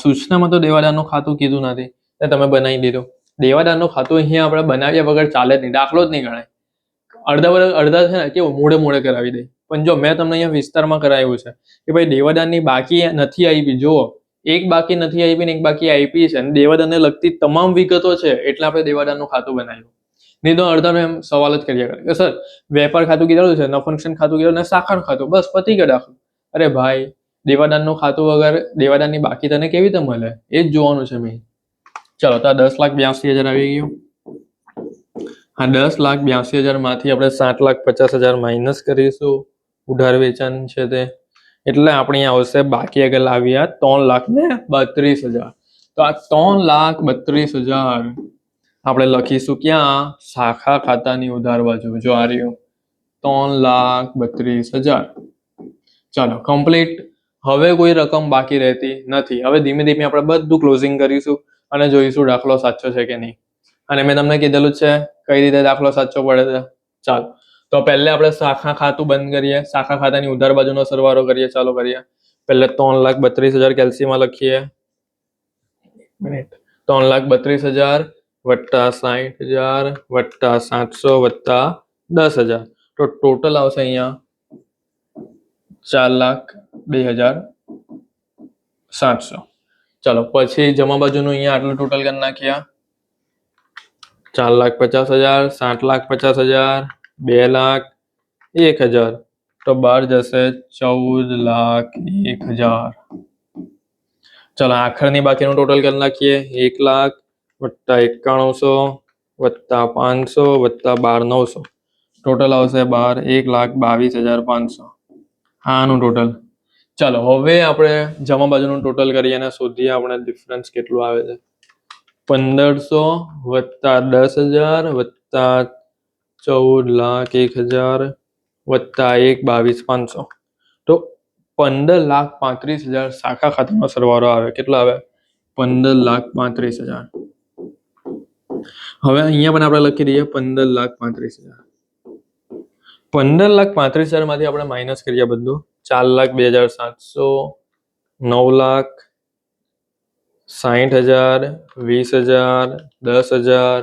S1: સૂચનામાં તો દેવાદારનું ખાતું કીધું નથી ને તમે બનાવી દીધું. દેવાદારનું ખાતું અહીંયા આપણે બનાવ્યા વગર ચાલે જ નહીં, દાખલો જ નહીં ગણાય. અડધા છે ને કેવું મોડે કરાવી દે. પણ જો મેં તમને અહીંયા વિસ્તારમાં કરાવ્યું છે કે ભાઈ દેવાદારની બાકી નથી આવી, જુઓ એક બાકી નથી આવી ને એક બાકી આપી છે, અને દેવાદારને લગતી તમામ વિગતો છે, એટલે આપણે દેવાદારનું ખાતું બનાવ્યું. નહીં તો અડધા એમ સવાલ જ કર્યા કરે કે સર વેપાર ખાતું કીધેલું છે, નફો-નુકસાન ખાતું કીધેલું ને શાખાનું ખાતું, બસ પતી ગયો દાખલો. અરે ભાઈ દેવાદારનું ખાતું વગર દેવાદારની બાકી તને કેવી રીતે મળે? એ જ જોવાનું છે મેં. ચલો તો 10,82,000 આવી ગયું. આ 10,82,000 માંથી આપણે 7,50,000 માઇનસ કરીશું, ઉધાર વેચાણ છે તે, એટલે આપણે આવશે બાકી આગળ આવ્યા 3,32,000. તો આ 3,32,000 આપણે લખીશું ક્યાં? શાખા ખાતાની ઉધાર બાજુ. જો આ રહ્યું 3,32,000. ચાલો કમ્પ્લીટ. હવે કોઈ રકમ બાકી રહેતી નથી. હવે ધીમે ધીમે આપણે બધું ક્લોઝિંગ કરીશું અને જોઈશું દાખલો સાચો છે કે નહીં. અને મેં તમને કીધેલું છે કઈ રીતે દાખલો સાચો પડે છે. ચાલો તો પહેલે આપણે શાખા ખાતું બંધ કરીએ, શાખા ખાતાની ઉધાર બાજુનો સરવાળો કરીએ. ચાલો કરીએ. પહેલે 3,32,000 કેલ્સીમાં લખીએ. 3,32,000 વત્તા 60,000 વત્તા 700 વત્તા 10,000. તો ટોટલ આવશે અહીંયા 4,02,700. ચાલો પછી જમા બાજુનું અહીંયા આટલું ટોટલ કરી નાખ્યા. 4,50,000, 7,50,000, 2,00,000, 1,000. તો બહાર જશે 14,01,000. ચાલો આખરની બાકીનું ટોટલ કરી નાખીએ. 1,00,000 વત્તા 9100 વત્તા 500 વત્તા 12,900. ટોટલ આવશે 1,22,500. આનું ટોટલ. ચાલો હવે આપણે જમા બાજુનું ટોટલ કરીએ અને શોધીએ આપણે ડિફરન્સ કેટલું આવે છે. 1,500 વત્તા 10,000 વત્તા 14,01,000 વત્તા 1,22,500. તો 15,35,000 શાખા ખાતાનો સરવાળો આવે. કેટલો આવે? 15,35,000. હવે અહીંયા પણ આપણે લખી દઈએ 15,35,000. 15,35,000 માંથી આપણે માઇનસ કરીએ બધું. 4,02,700, 9,00,000, 60,000, 20,000, 10,000,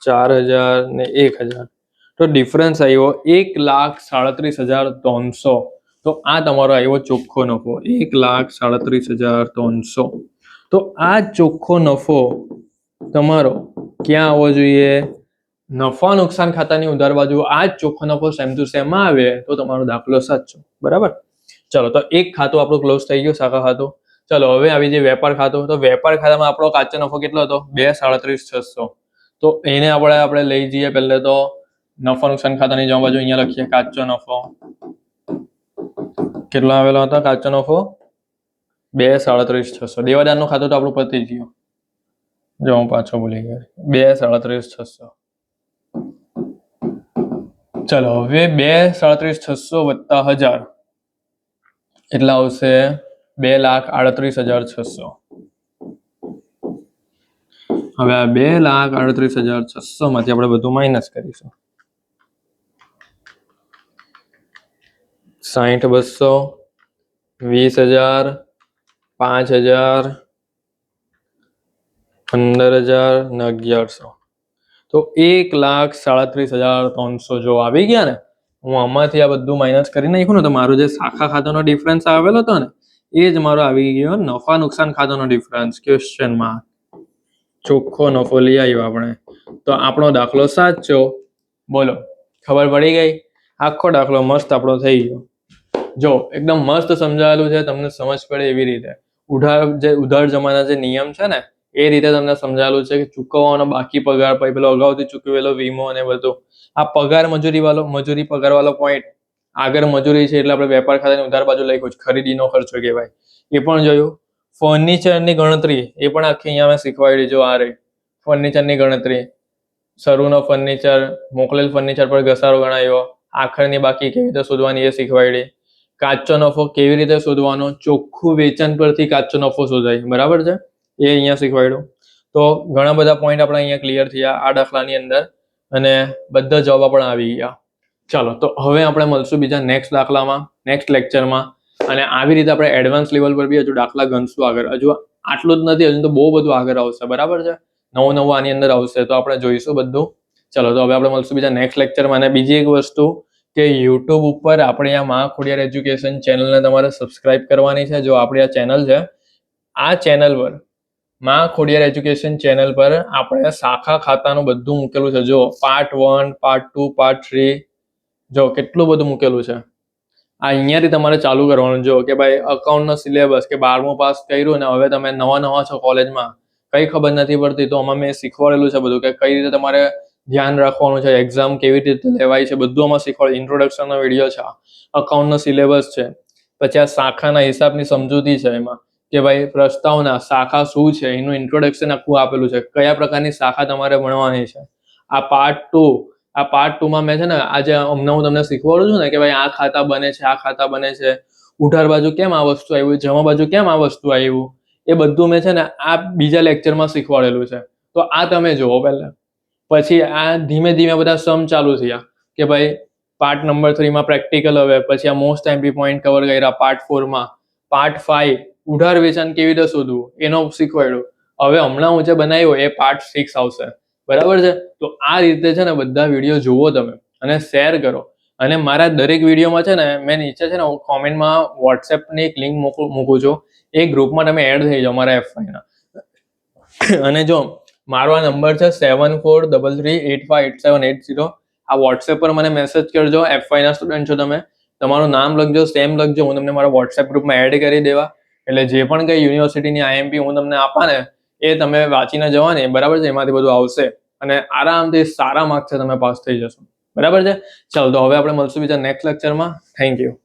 S1: 4,000 ને 1,000. તો ડિફરન્સ આવ્યો 1,37,300. તો આ તમારો આવ્યો ચોખ્ખો નફો 1,37,300. તો આ ચોખ્ખો નફો તમારો ક્યાં આવવો જોઈએ? નફા નુકસાન ખાતાની ઉધાર બાજુ આ જ ચોખ્ખો નફો સેમ ટુ સેમ આવે તો તમારો દાખલો સાચો. બરાબર. ચલો તો એક ખાતું આપણું ક્લોઝ થઈ ગયું, શાખા ખાતું. ચલો હવે આવી જાય વેપાર ખાતું. તો વેપાર ખાતામાં આપણો કાચો નફો કેટલો હતો? 2,37,600. તો એને આપણે લઈ જઈએ. પહેલે તો નફા નુકસાન ખાતાની જમા બાજુ અહીંયા લખીએ કાચો નફો. કેટલો આવેલો હતો કાચો નફો? 2,37,600. દેવાદારનું ખાતું તો આપણું પતી ગયું. જો હું પાછો ભૂલી ગયો. 2,37,600. ચલો હવે 2,37,600 વત્તા 1,000 એટલે આવશે 2,38,600. હવે આ 2,38,600 માંથી આપણે બધું માઇનસ કરીશું. 60,200, 20,000, 5,000, 15,000 ને 1,100. તો 1,37,300 જો આવી ગયા ને. હું આમાંથી આ બધું માઇનસ કરી નાખ્યું ને તો મારો જે શાખા ખાતાનો ડિફરન્સ આવેલો હતો ને એ જ મારો આવી ગયો નફા નુકસાન ખાતાનો ડિફરન્સ. ક્વેશ્ચનમાં ચોખ્ખો નફો લઈ આવ્યો આપણે. તો આપણો દાખલો સાચો. બોલો, ખબર પડી ગઈ? આખો દાખલો મસ્ત આપણો થઈ ગયો. જો એકદમ મસ્ત સમજાવેલું છે, તમને સમજ પડે એવી રીતે. ઉધાર જમાના જે નિયમ છે ને એ રીતે તમને સમજાવેલું છે કે ચૂકવવાનો બાકી પગાર, પછી પેલો અગાઉથી ચૂકવેલો વીમો અને બધું. આ પગાર મજૂરી પગાર વાળો પોઈન્ટ આગળ મજૂરી છે એટલે આપણે વેપાર ખાતાની ઉધાર બાજુ લખ્યું છે. ખરીદીનો ખર્ચો કહેવાય. એ પણ જોયું. ફર્નિચરની ગણતરી એ પણ આખી અહીંયા મેં શીખવાડી. જો આ રહી ફર્નિચરની ગણતરી. શરૂનો ફર્નિચર, મોકલેલ ફર્નિચર પર ઘસારો ગણાયો. આખરની બાકી કેવી રીતે શોધવાની એ શીખવાડી. કાચો નફો કેવી રીતે શોધવાનો, ચોખ્ખું વેચાણ પરથી કાચો નફો શોધાય. બરાબર છે, એ અહીંયા શીખવાડ્યું. તો ઘણા બધા પોઈન્ટ આપણે અહીંયા ક્લિયર થયા આ દાખલાની અંદર અને બધા જવાબ પણ આવી ગયા. ચાલો તો હવે આપણે મળશું બીજા નેક્સ્ટ દાખલામાં, નેક્સ્ટ લેક્ચરમાં. અને આવી રીતે આપણે એડવાન્સ લેવલ પર બી હજુ દાખલા ગણશું આગળ. હજુ આટલું જ નથી, હજુ તો બહુ બધું આગળ આવશે. બરાબર છે, નવું આની અંદર આવશે તો આપણે જોઈશું બધું. ચલો તો હવે આપણે મળશું બીજા નેક્સ્ટ લેક્ચરમાં. અને બીજી એક વસ્તુ કે યુટ્યુબ ઉપર આપણે આ માં ખોડિયાર એજ્યુકેશન ચેનલને તમારે સબસ્ક્રાઇબ કરવાની છે. જો આપણી આ ચેનલ છે, આ ચેનલ પર માં ખોડિયાર એજ્યુકેશન ચેનલ પર આપણે શાખા ખાતાનું બધું મૂકેલું છે. જો પાર્ટ 1, પાર્ટ 2, પાર્ટ 3, જો કેટલું બધું મૂકેલું છે. આ અહીંયાથી તમારે ચાલુ કરવાનું. જો કે ભાઈ અકાઉન્ટનો સિલેબસ કે 12મું પાસ કર્યું ને હવે તમે નવા છો કોલેજમાં, કઈ ખબર નથી પડતી, તો આમાં મેં શીખવાડેલું છે બધું કે કઈ રીતે તમારે ધ્યાન રાખવાનું છે, એક્ઝામ કેવી રીતે લેવાય છે, બધું આમાં શીખવાડ્યું. ઇન્ટ્રોડક્શનનો વિડીયો છે, અકાઉન્ટનો સિલેબસ છે, પછી આ શાખાના હિસાબની સમજૂતી છે. એમાં કે ભાઈ પ્રસ્તાવના શાખા શું છે એનું ઇન્ટ્રોડક્શન આખું આપેલું છે, કયા પ્રકારની શાખા તમારે ભણવાની છે. આ પાર્ટ 2માં મેં છે ને આજે હમણાં હું તમને શીખવાડું છું ને કે ભાઈ આ ખાતા બને છે, આ ખાતા બને છે, ઉધાર બાજુ કેમ આ વસ્તુ આવ્યું, જમા બાજુ કેમ આ વસ્તુ આવ્યું, એ બધું મેં છે ને આ બીજા લેક્ચરમાં શીખવાડેલું છે. તો આ તમે જુઓ પહેલા. પછી આ ધીમે ધીમે બધા સમ ચાલુ થયા કે ભાઈ પાર્ટ નંબર 3માં પ્રેક્ટિકલ. હવે પછી આ મોસ્ટ એમપી પોઈન્ટ કવર કર્યા પાર્ટ 4માં. પાર્ટ 5 ઉધાર વેચાણ કેવી રીતે શોધવું એનો શીખવાડ્યું. હવે હમણાં હું જે બનાવ્યો એ પાર્ટ 6 આવશે. બરાબર છે, તો આ રીતે છે ને બધા વિડીયો જુઓ તમે અને શેર કરો. અને મારા દરેક વિડીયોમાં છે ને મેં નીચે છે ને કોમેન્ટમાં વોટ્સએપની એક લિંક મૂકું છું. એ ગ્રુપમાં તમે એડ થઈ જાઓ મારા F5ના. અને જો મારો આ નંબર છે 7433385878 આ વોટ્સએપ પર મને મેસેજ કરજો. F5 ના સ્ટુડન્ટ છો તમે, તમારું નામ લખજો, સેમ લખજો, હું તમને મારા વોટ્સએપ ગ્રુપમાં એડ કરી દેવા. એટલે જે પણ કંઈ યુનિવર્સિટીની IMP હું તમને આપા ને એ તમે વાંચીને જવાની, બરાબર છે, એમાંથી બધું આવશે અને આરામથી સારા માર્ક્સ તમે પાસ થઈ જશો. બરાબર છે. ચાલો તો હવે આપણે મળશું બીજા નેક્સ્ટ લેક્ચરમાં. Thank you.